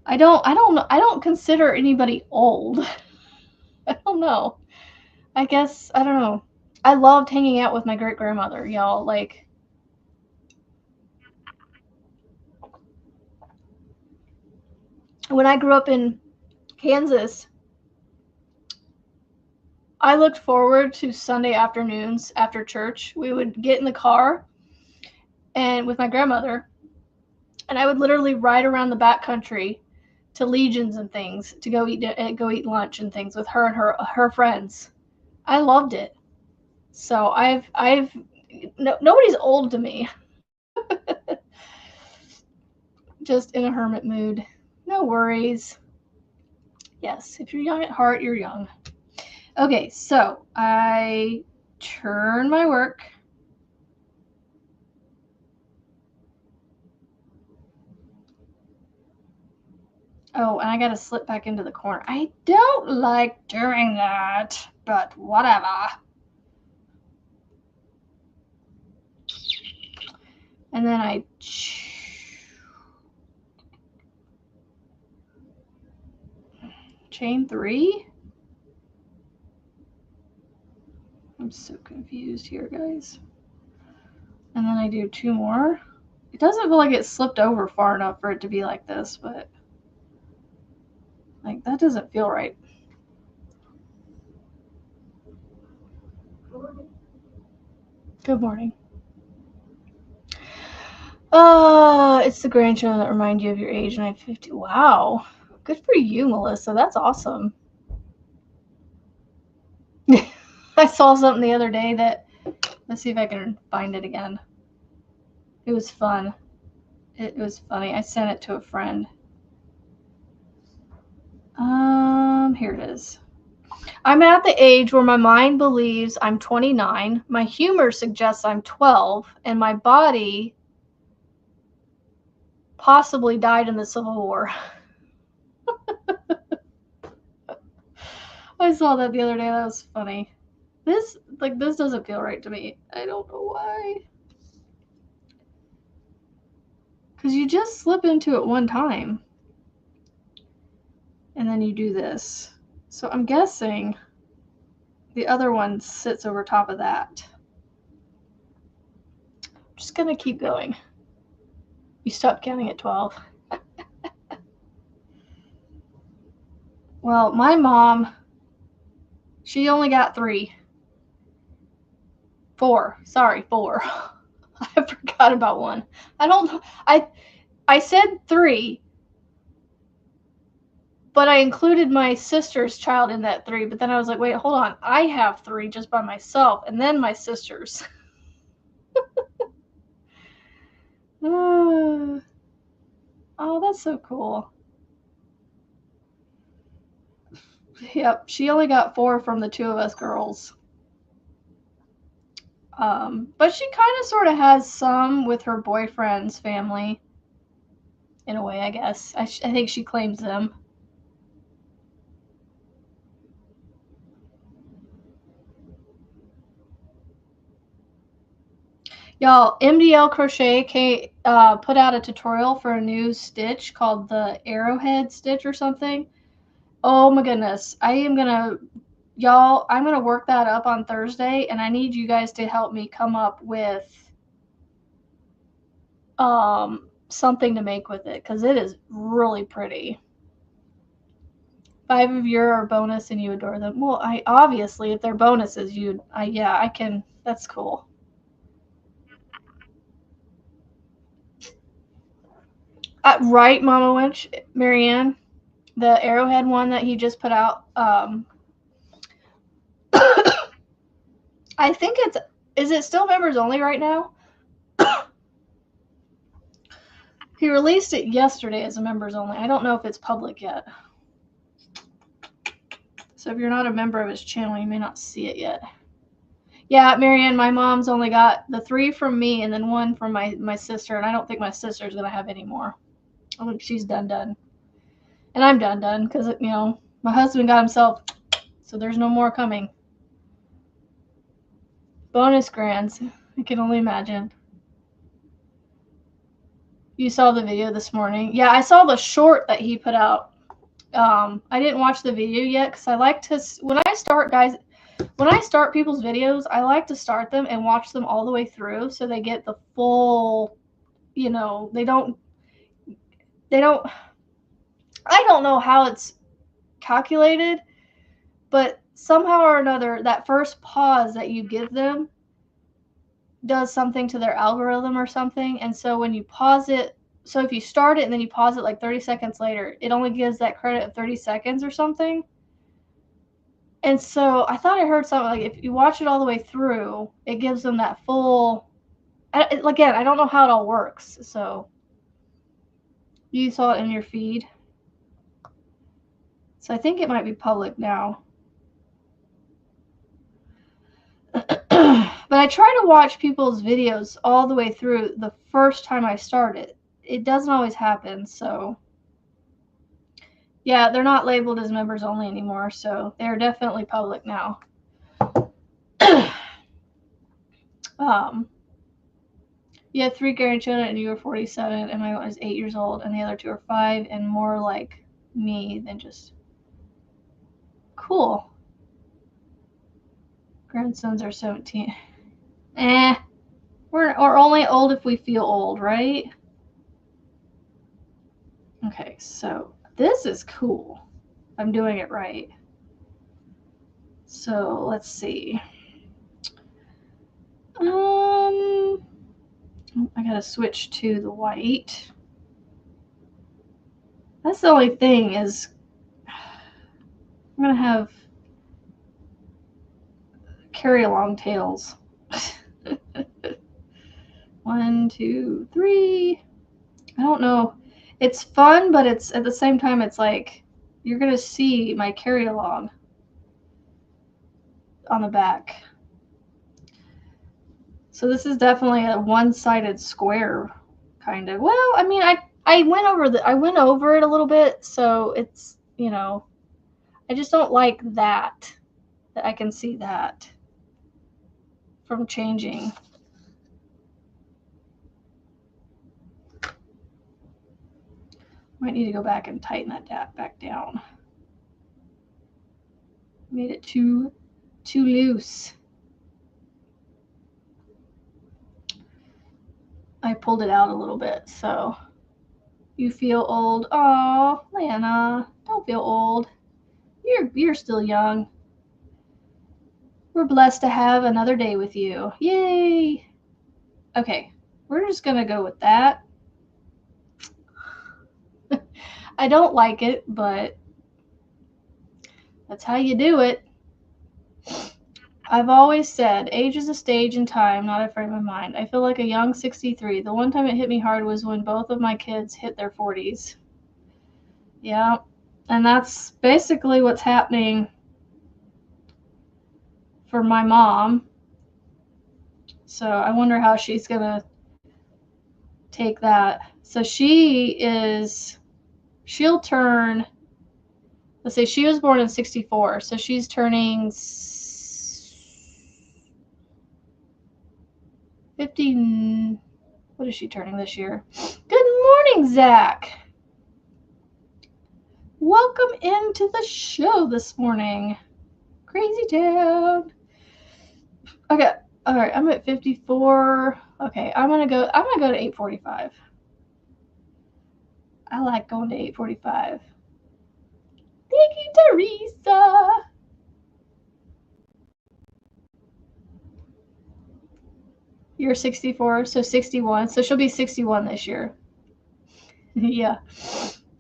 I don't consider anybody old. I don't know. I guess, I don't know. I loved hanging out with my great grandmother, y'all. Like, when I grew up in Kansas, I looked forward to Sunday afternoons after church. We would get in the car and with my grandmother, and I would literally ride around the back country to Legions and things to go eat lunch and things with her and her friends. I loved it. So nobody's old to me. Just in a hermit mood. No worries. Yes, if you're young at heart, you're young. Okay, so I turn my work. Oh, and I gotta slip back into the corner. I don't like doing that, but whatever. And then I chain 3. I'm so confused here, guys. And then I do 2 more. It doesn't feel like it slipped over far enough for it to be like this, but like that doesn't feel right. Good morning. It's the grandchildren that remind you of your age, and I'm 50. Wow. Good for you, Melissa. That's awesome. I saw something the other day that, let's see if I can find it again. It was fun. It was funny. I sent it to a friend. Here it is. I'm at the age where my mind believes I'm 29, my humor suggests I'm 12, and my body possibly died in the Civil War. I saw that the other day. That was funny. This doesn't feel right to me. I don't know why. Because you just slip into it one time. And then you do this. So I'm guessing the other one sits over top of that. I'm just going to keep going. You stopped counting at 12. Well, my mom, she only got 3. 4. Sorry, 4. I forgot about one. I said 3, but I included my sister's child in that 3. But then I was like, wait, hold on. I have 3 just by myself, and then my sister's. Oh, that's so cool. Yep, she only got 4 from the 2 of us girls. But she kind of sort of has some with her boyfriend's family. In a way, I guess. I think she claims them. Y'all, MDL Crochet put out a tutorial for a new stitch called the Arrowhead stitch or something. Oh my goodness. I'm going to work that up on Thursday, and I need you guys to help me come up with something to make with it, because it is really pretty. 5 of you are bonus and you adore them. Well, obviously, if they're bonuses, I can. That's cool. Right, Mama Winch, Marianne, the Arrowhead one that he just put out. I think is it still members only right now? He released it yesterday as a members only. I don't know if it's public yet. So if you're not a member of his channel, you may not see it yet. Yeah, Marianne, my mom's only got the 3 from me and then 1 from my sister, and I don't think my sister's going to have any more. I think she's done. And I'm done because, you know, my husband got himself, so there's no more coming. Bonus grands. I can only imagine. You saw the video this morning. Yeah, I saw the short that he put out. I didn't watch the video yet because I like to, when I start people's videos, I like to start them and watch them all the way through so they get the full, you know, they don't, I don't know how it's calculated, but somehow or another, that first pause that you give them does something to their algorithm or something. And so when you pause it, so if you start it and then you pause it like 30 seconds later, it only gives that credit of 30 seconds or something. And so I thought I heard something like if you watch it all the way through, it gives them that full. Again, I don't know how it all works. So you saw it in your feed. So I think it might be public now. But I try to watch people's videos all the way through the first time I start it. It doesn't always happen, so yeah, they're not labeled as members only anymore, so they're definitely public now. You have 3 grandchildren and you are 47, and my one is 8 years old, and the other 2 are 5 and more like me than just cool. Grandsons are 17. We're only old if we feel old, right? Okay, so this is cool. I'm doing it right. So let's see. I gotta switch to the white. That's the only thing is I'm gonna have carry along tails. 1, 2, 3. I don't know. It's fun, but it's at the same time it's like you're gonna see my carry along on the back. So this is definitely a one-sided square kind of. Well, I mean, I went over it a little bit, so it's, you know, I just don't like that I can see that from changing. Might need to go back and tighten that back down. Made it too loose. I pulled it out a little bit, so you feel old. Oh, Lana, don't feel old. You're still young. We're blessed to have another day with you. Yay! Okay, we're just gonna go with that. I don't like it, but that's how you do it. I've always said, age is a stage in time, not a frame of mind. I feel like a young 63. The one time it hit me hard was when both of my kids hit their 40s. Yeah, and that's basically what's happening for my mom. So I wonder how she's going to take that. So she'll turn, let's say she was born in 64. So she's turning 50. What is she turning this year? Good morning, Zach. Welcome into the show this morning. Crazy Town. Okay, all right, I'm at 54. Okay, I'm gonna go to 8:45. I like going to 8:45. Thank you, Teresa. You're 64, so 61. So she'll be 61 this year. Yeah.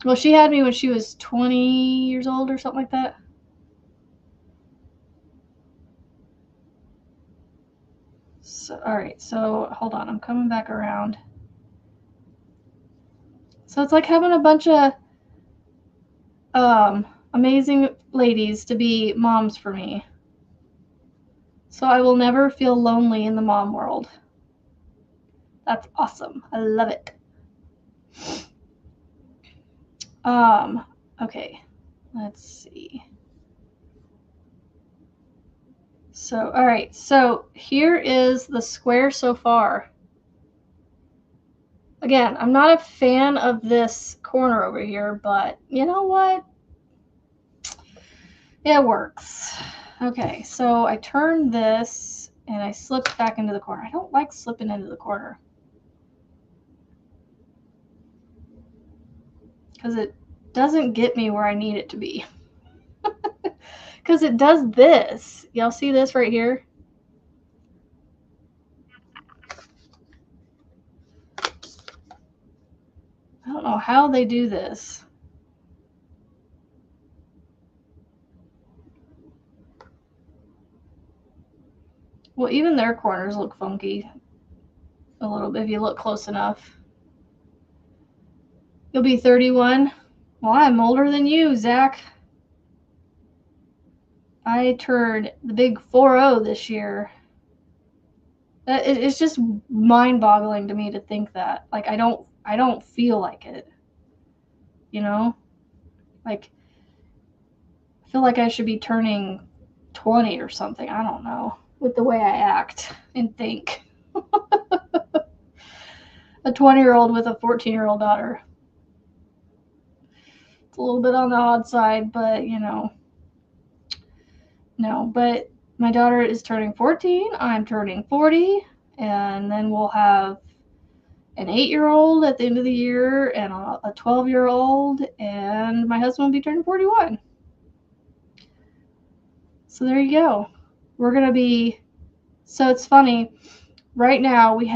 Well, she had me when she was 20 years old or something like that. So, all right, so hold on. I'm coming back around. So it's like having a bunch of amazing ladies to be moms for me. So I will never feel lonely in the mom world. That's awesome. I love it. Okay. Let's see. So, all right. So here is the square so far. Again, I'm not a fan of this corner over here, but you know what? It works. Okay, so I turn this and I slip back into the corner. I don't like slipping into the corner because it doesn't get me where I need it to be. Because it does this. Y'all see this right here? I don't know how they do this. Well, even their corners look funky a little bit if you look close enough. You'll be 31. Well, I'm older than you, Zach. I turned the big 4-0 this year. It's just mind-boggling to me to think that. Like, I don't feel like it. You know? Like, I feel like I should be turning 20 or something. I don't know. With the way I act and think. A 20-year-old with a 14-year-old daughter. It's a little bit on the odd side, but, you know. No, but my daughter is turning 14. I'm turning 40. And then we'll have an 8-year-old at the end of the year and a 12-year-old, and my husband will be turning 41. So there you go. We're going to be, so it's funny, right now we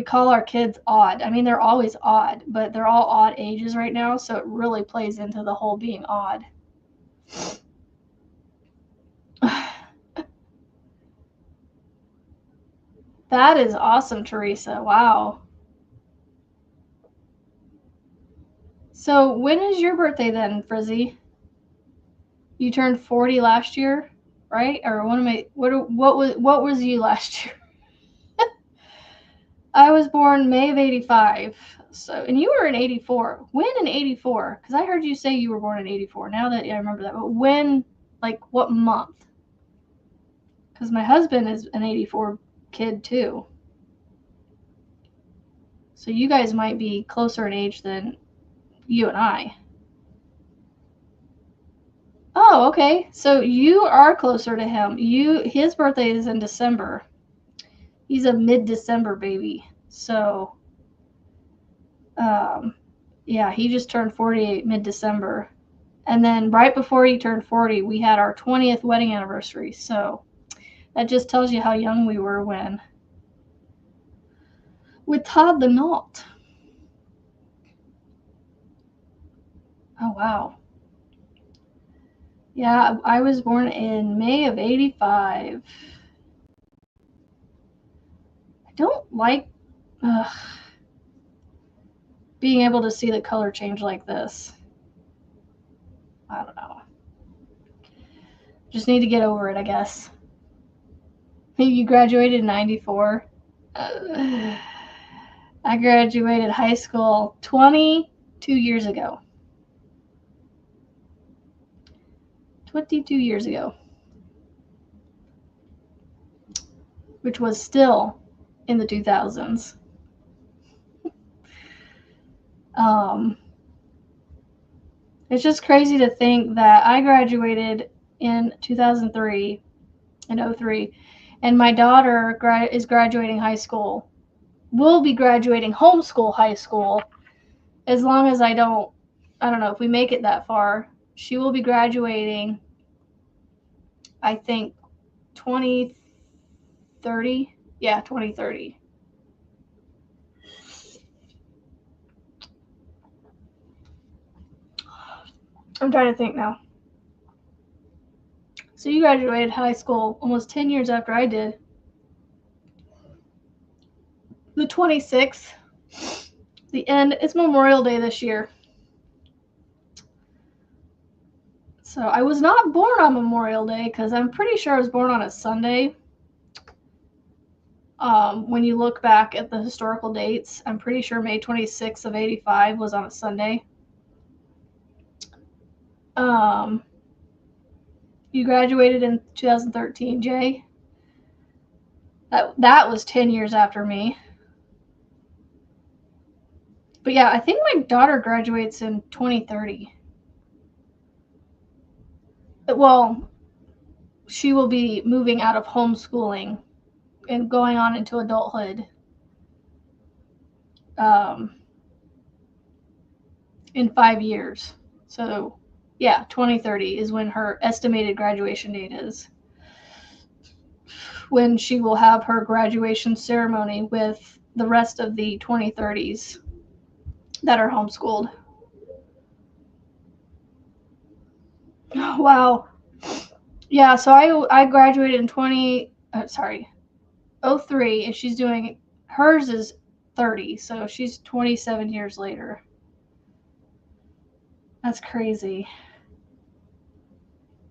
call our kids odd. I mean, they're always odd, but they're all odd ages right now, so it really plays into the whole being odd. That is awesome, Teresa. Wow. So when is your birthday then, Frizzy? You turned 40 last year, right? Or what was you last year? I was born May of 85. So, and you were in 84. When in 84? Because I heard you say you were born in 84. Now that I remember that. But when, like, what month? Because my husband is an 84 kid too. So you guys might be closer in age than you and I. Oh, okay. So you are closer to him. His birthday is in December. He's a mid-December baby. So, yeah, he just turned 48 mid-December. And then right before he turned 40, we had our 20th wedding anniversary. So that just tells you how young we were when we tied the knot. Oh, wow. Yeah, I was born in May of 85. I don't like being able to see the color change like this. I don't know. Just need to get over it, I guess. You graduated in 94. I graduated high school 22 years ago. 22 years ago. Which was still in the 2000s. It's just crazy to think that I graduated in 2003, in 03, and my daughter is graduating high school. Will be graduating homeschool high school as long as I don't know if we make it that far. She will be graduating, I think, 2030. Yeah, 2030. I'm trying to think now. So you graduated high school almost 10 years after I did. The 26th. The end. It's Memorial Day this year. So I was not born on Memorial Day because I'm pretty sure I was born on a Sunday. When you look back at the historical dates, I'm pretty sure May 26th of 85 was on a Sunday. You graduated in 2013, Jay. That was 10 years after me. But yeah, I think my daughter graduates in 2030. Well, she will be moving out of homeschooling and going on into adulthood in 5 years. So yeah, 2030 is when her estimated graduation date is. When she will have her graduation ceremony with the rest of the 2030s that are homeschooled. Wow. Yeah, so I graduated in 03, and she's doing, hers is 30, so she's 27 years later. That's crazy.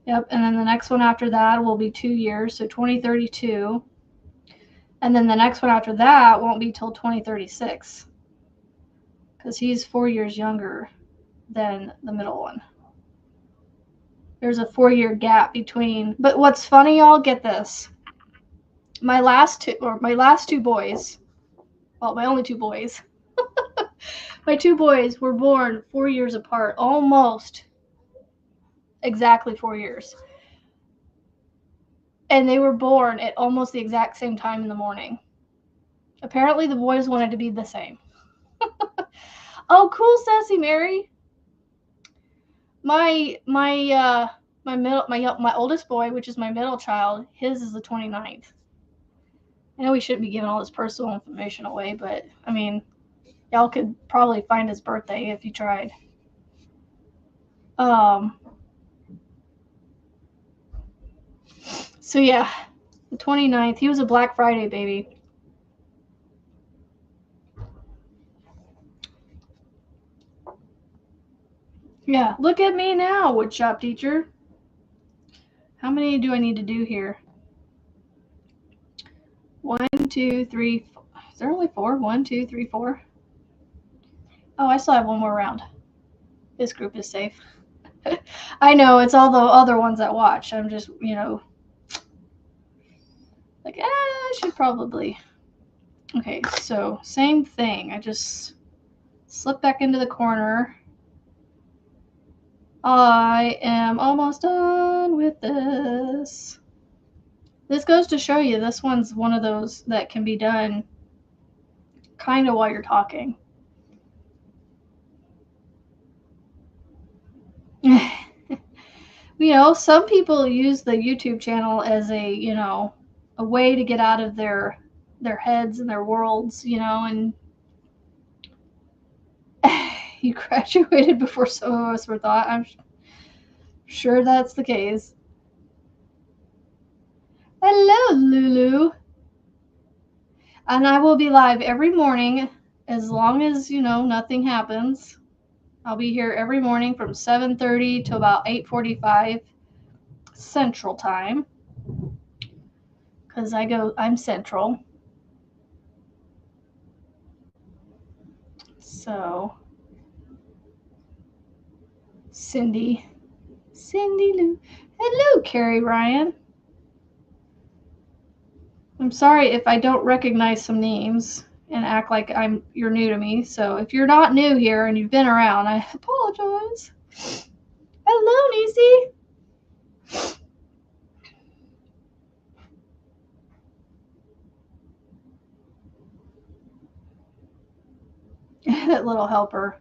Yep, and then the next one after that will be 2 years, so 2032. And then the next one after that won't be till 2036, because he's 4 years younger than the middle one. There's a 4-year gap between. But what's funny, y'all, get this. My last two boys, well, my only 2 boys, my 2 boys were born 4 years apart, almost exactly 4 years. And they were born at almost the exact same time in the morning. Apparently the boys wanted to be the same. Oh, cool, Sassy Mary. My oldest boy, which is my middle child, his is the 29th. I know we shouldn't be giving all this personal information away, but I mean, y'all could probably find his birthday if you tried. So yeah, the 29th. He was a Black Friday baby. Yeah, look at me now, woodshop teacher. How many do I need to do here? 1, 2, 3. Is there only 4? 1, 2, 3, 4. Oh, I still have one more round. This group is safe. I know, it's all the other ones that watch. I'm just, like, I should probably. Okay, so same thing. I just slip back into the corner. I am almost done with this. This goes to show you, this one's one of those that can be done kind of while you're talking. Some people use the YouTube channel as a way to get out of their heads and their worlds, and you graduated before some of us were thought. I'm sure that's the case. Hello, Lulu. And I will be live every morning as long as, nothing happens. I'll be here every morning from 7:30 to about 8:45 Central Time. Because I'm Central. So, Cindy Lou. Hello, Carrie Ryan. I'm sorry if I don't recognize some names and act like you're new to me. So if you're not new here and you've been around, I apologize. Hello, Niecy. That little helper.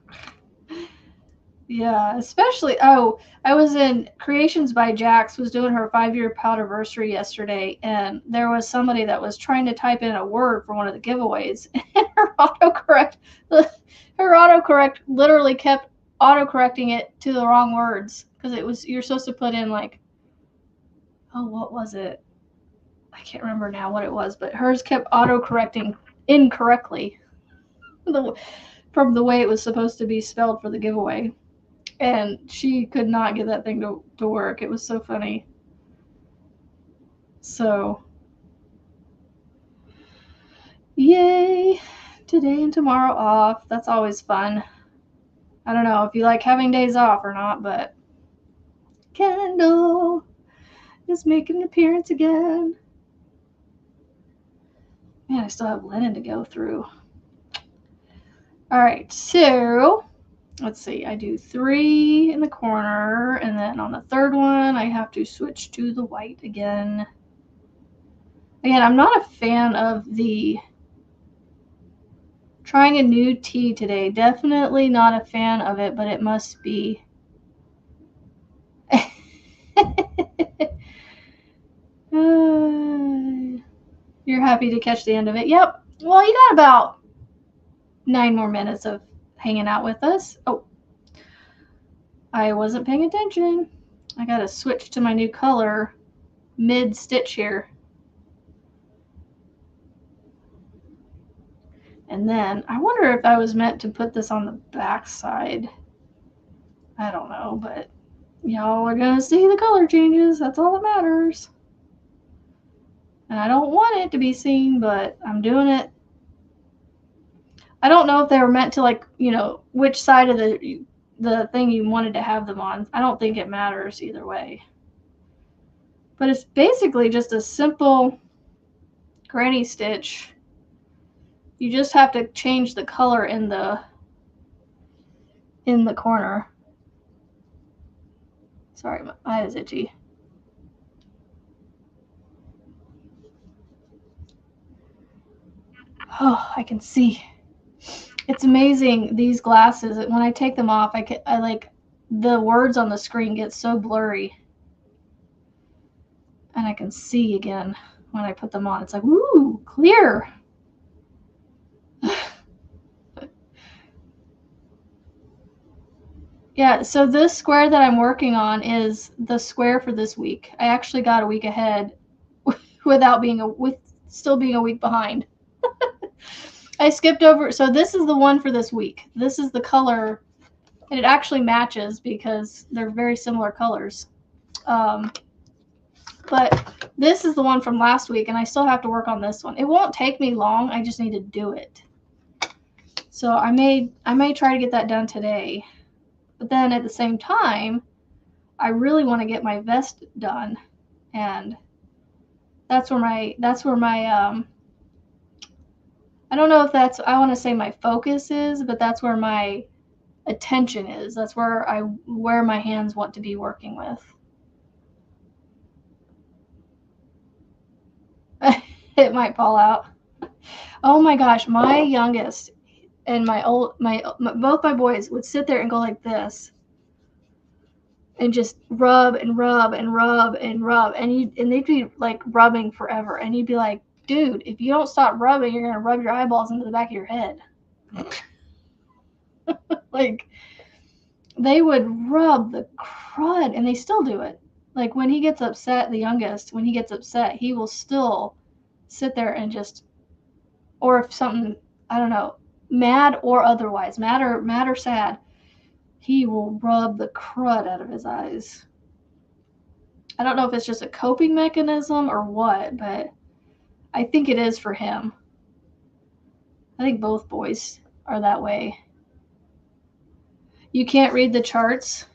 Yeah, especially, I was in Creations by Jax, was doing her 5-year powderversary yesterday, and there was somebody that was trying to type in a word for one of the giveaways, and her autocorrect literally kept autocorrecting it to the wrong words, because you're supposed to put in what was it? I can't remember now what it was, but hers kept autocorrecting incorrectly from the way it was supposed to be spelled for the giveaway. And she could not get that thing to work. It was so funny. So, Yay! Today and tomorrow off. That's always fun. I don't know if you like having days off or not, but Kendall is making an appearance again. Man, I still have linen to go through. All right, so let's see. I do 3 in the corner, and then on the third one, I have to switch to the white again. Again, I'm not a fan of the trying a new tea today. Definitely not a fan of it, but it must be. You're happy to catch the end of it. Yep. Well, you got about 9 more minutes of hanging out with us. Oh, I wasn't paying attention. I got to switch to my new color mid-stitch here. And then I wonder if I was meant to put this on the back side. I don't know, but y'all are going to see the color changes. That's all that matters. And I don't want it to be seen, but I'm doing it. I don't know if they were meant to, like, you know, which side of the thing you wanted to have them on. I don't think it matters either way. But it's basically just a simple granny stitch. You just have to change the color in the corner. Sorry, my eye is itchy. Oh, I can see. It's amazing, these glasses. When I take them off, I like the words on the screen get so blurry. And I can see again when I put them on. It's like, woo, clear. Yeah, so this square that I'm working on is the square for this week. I actually got a week ahead without being still being a week behind. I skipped over. So this is the one for this week. This is the color, and it actually matches because they're very similar colors. But this is the one from last week, and I still have to work on this one. It won't take me long. I just need to do it. So I may try to get that done today. But then at the same time, I really want to get my vest done, and that's where my I don't know if that's, I want to say my focus is, but that's where my attention is. That's where my hands want to be working with. It might fall out. Oh my gosh, my youngest and both my boys would sit there and go like this and just rub and rub and rub and rub, and they'd be like rubbing forever, and you'd be like, dude, if you don't stop rubbing, you're gonna rub your eyeballs into the back of your head. Like, they would rub the crud, and they still do it. Like, when he gets upset, the youngest, when he gets upset, he will still sit there and just, or if something, I don't know, mad or otherwise, mad or sad, he will rub the crud out of his eyes. I don't know if it's just a coping mechanism or what, but I think it is for him. I think both boys are that way. You can't read the charts.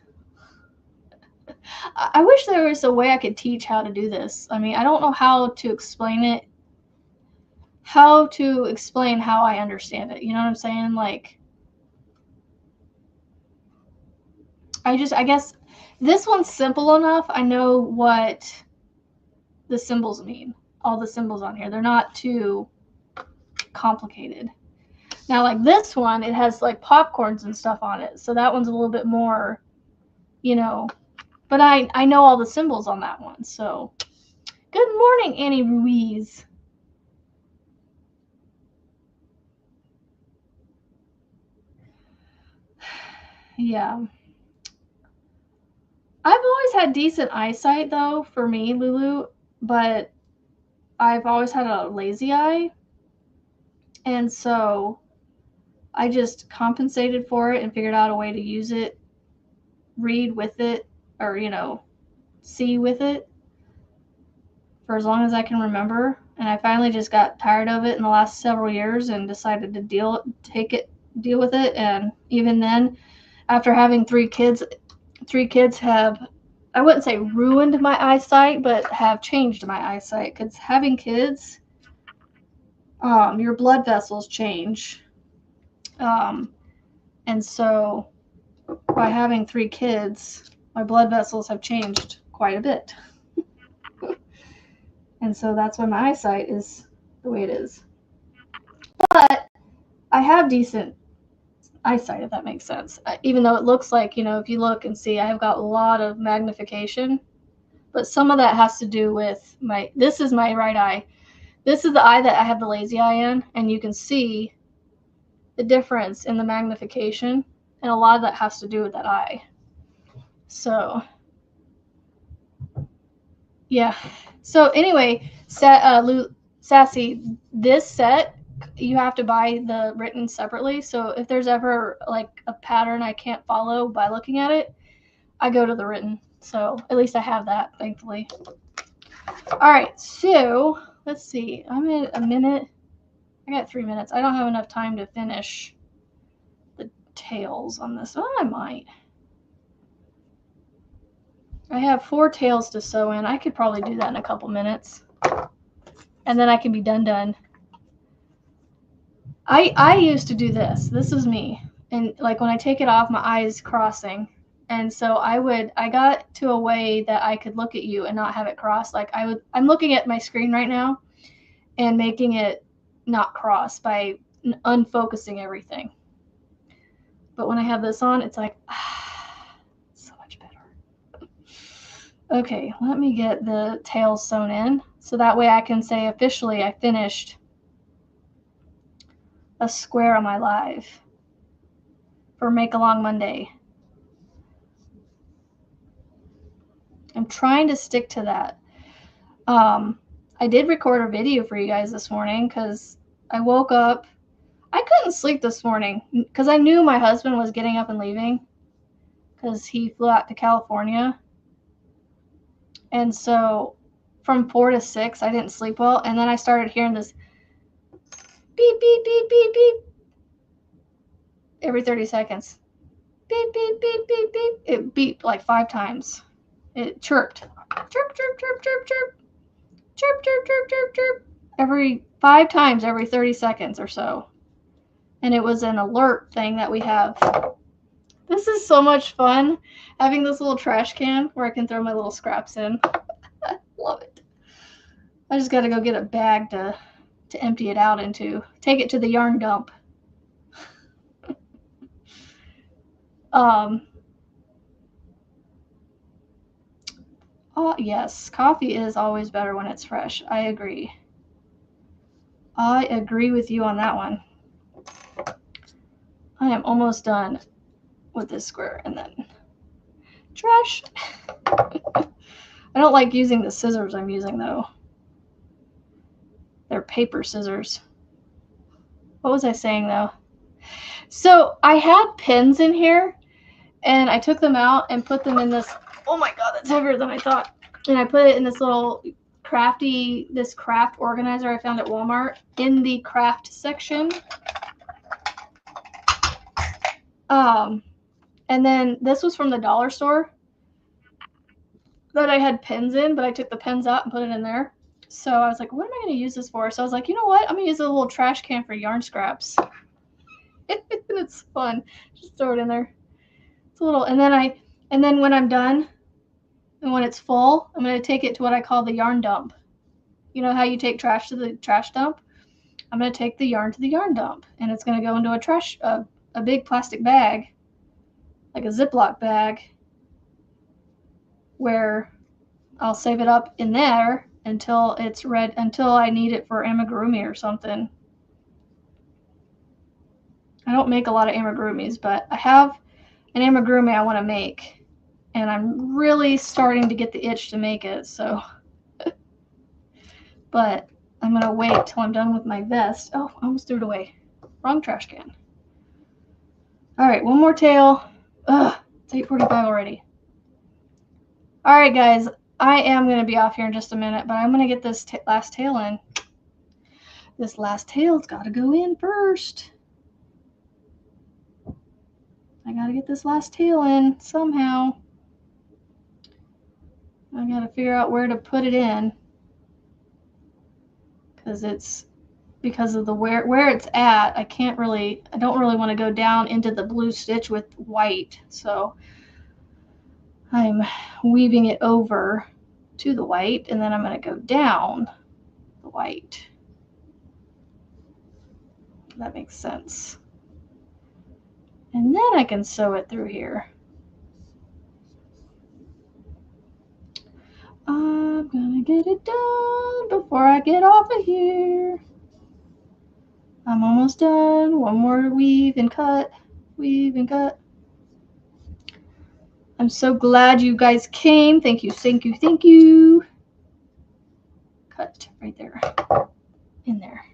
I wish there was a way I could teach how to do this. I mean, I don't know how to explain it, how to explain how I understand it. You know what I'm saying? Like, I guess this one's simple enough. I know what the symbols mean. All the symbols on here. They're not too complicated. Now, like this one, it has like popcorns and stuff on it. So that one's a little bit more, you know, but I know all the symbols on that one. So good morning, Annie Ruiz. Yeah. I've always had decent eyesight though, for me, Lulu, but I've always had a lazy eye. And so I just compensated for it and figured out a way to use it, read with it, or, you know, see with it for as long as I can remember. And I finally just got tired of it in the last several years and decided to deal with it. And even then, after having three kids have, I wouldn't say ruined my eyesight, but have changed my eyesight. Because having kids, your blood vessels change. And so by having three kids, my blood vessels have changed quite a bit. And so that's why my eyesight is the way it is. But I have decent eyesight, if that makes sense. Even though it looks like, if you look and see, I've got a lot of magnification. But some of that has to do with this is my right eye. This is the eye that I have the lazy eye in, and you can see the difference in the magnification, and a lot of that has to do with that eye. So, yeah. So anyway, Sassy, this set, you have to buy the written separately. So if there's ever like a pattern I can't follow by looking at it, I go to the written. So at least I have that, thankfully. All right, so let's see. I'm at a minute. I got 3 minutes. I don't have enough time to finish the tails on this. Oh, I might. I have 4 tails to sew in. I could probably do that in a couple minutes. And then I can be done. I used to do this. This is me. And like when I take it off, my eyes crossing. And so I got to a way that I could look at you and not have it cross. Like I'm looking at my screen right now and making it not cross by unfocusing everything. But when I have this on, it's like, so much better. Okay, let me get the tails sewn in. So that way I can say officially I finished a square on my live for Make Along Monday. I'm trying to stick to that. I did record a video for you guys this morning because I woke up. I couldn't sleep this morning because I knew my husband was getting up and leaving because he flew out to California. And so from 4 to 6, I didn't sleep well. And then I started hearing this beep, beep, beep, beep, beep every 30 seconds. Beep, beep, beep, beep, beep. It beeped like 5 times. It chirped. Chirp, chirp, chirp, chirp, chirp. Chirp, chirp, chirp, chirp, chirp. Every 5 times every 30 seconds or so. And it was an alert thing that we have. This is so much fun, having this little trash can where I can throw my little scraps in. I love it. I just got to go get a bag to empty it out into. Take it to the yarn dump. Oh, yes, coffee is always better when it's fresh. I agree. I agree with you on that one. I am almost done with this square and then trash. I don't like using the scissors I'm using though. They're paper scissors. What was I saying though? So I had pins in here and I took them out and put them in this. Oh my god, that's heavier than I thought. And I put it in this little craft organizer I found at Walmart in the craft section. And then this was from the dollar store that I had pins in, but I took the pins out and put it in there. So I was like, what am I going to use this for? So I was like, you know what? I'm going to use a little trash can for yarn scraps. It's fun. Just throw it in there. It's a little, and then when I'm done and when it's full, I'm going to take it to what I call the yarn dump. You know how you take trash to the trash dump? I'm going to take the yarn to the yarn dump, and it's going to go into a big plastic bag, like a Ziploc bag, where I'll save it up in there until it's red, until I need it for amigurumi or something. I don't make a lot of amigurumis, but I have an amigurumi I want to make, and I'm really starting to get the itch to make it, so. But I'm going to wait till I'm done with my vest. Oh, I almost threw it away. Wrong trash can. All right, one more tail. Ugh, it's 8:45 already. All right, guys. I am going to be off here in just a minute, but I'm going to get this last tail in. This last tail's got to go in first. I got to get this last tail in somehow. I got to figure out where to put it in. Because of the where it's at, I don't really want to go down into the blue stitch with white. So I'm weaving it over to the white, and then I'm going to go down the white. If that makes sense. And then I can sew it through here. I'm gonna get it done before I get off of here. I'm almost done. One more weave and cut. Weave and cut. I'm so glad you guys came. Thank you, thank you, thank you. Cut right there. In there.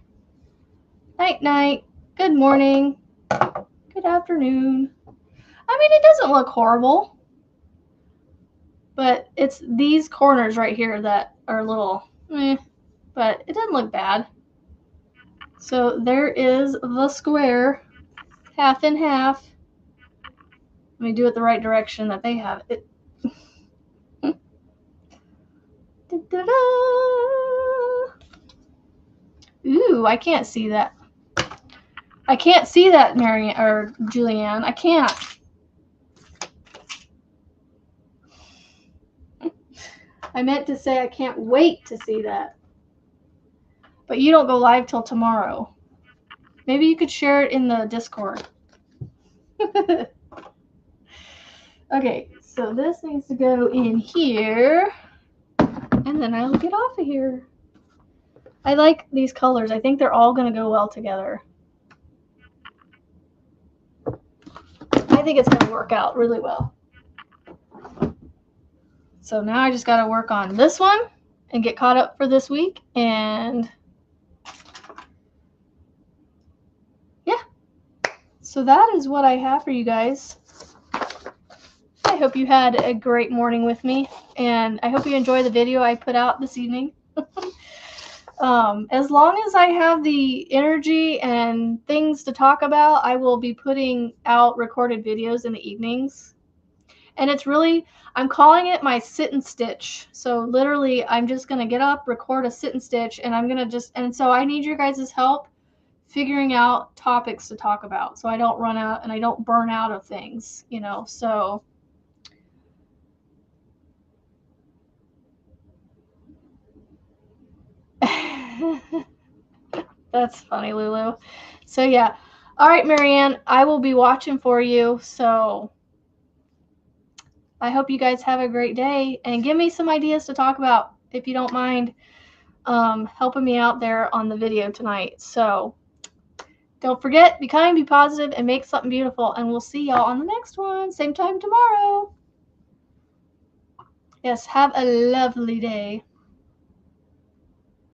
Night, night. Good morning. Good afternoon. I mean, it doesn't look horrible. But it's these corners right here that are a little but it didn't look bad. So there is the square, half and half. Let me do it the right direction that they have it. Ooh, I can't see that. I can't see that, Marianne or Julianne. I can't. I meant to say I can't wait to see that. But you don't go live till tomorrow. Maybe you could share it in the Discord. Okay, so this needs to go in here. And then I'll get off of here. I like these colors. I think they're all going to go well together. I think it's going to work out really well. So now I just got to work on this one and get caught up for this week. And yeah, so that is what I have for you guys. I hope you had a great morning with me, and I hope you enjoy the video I put out this evening. As long as I have the energy and things to talk about, I will be putting out recorded videos in the evenings. And it's really, I'm calling it my sit and stitch. So literally, I'm just going to get up, record a sit and stitch, and I'm going to and so I need your guys' help figuring out topics to talk about so I don't run out and I don't burn out of things, you know, so. That's funny, Lulu. So yeah. All right, Marianne, I will be watching for you. So I hope you guys have a great day, and give me some ideas to talk about if you don't mind helping me out there on the video tonight. So don't forget, be kind, be positive, and make something beautiful. And we'll see y'all on the next one. Same time tomorrow. Yes, have a lovely day.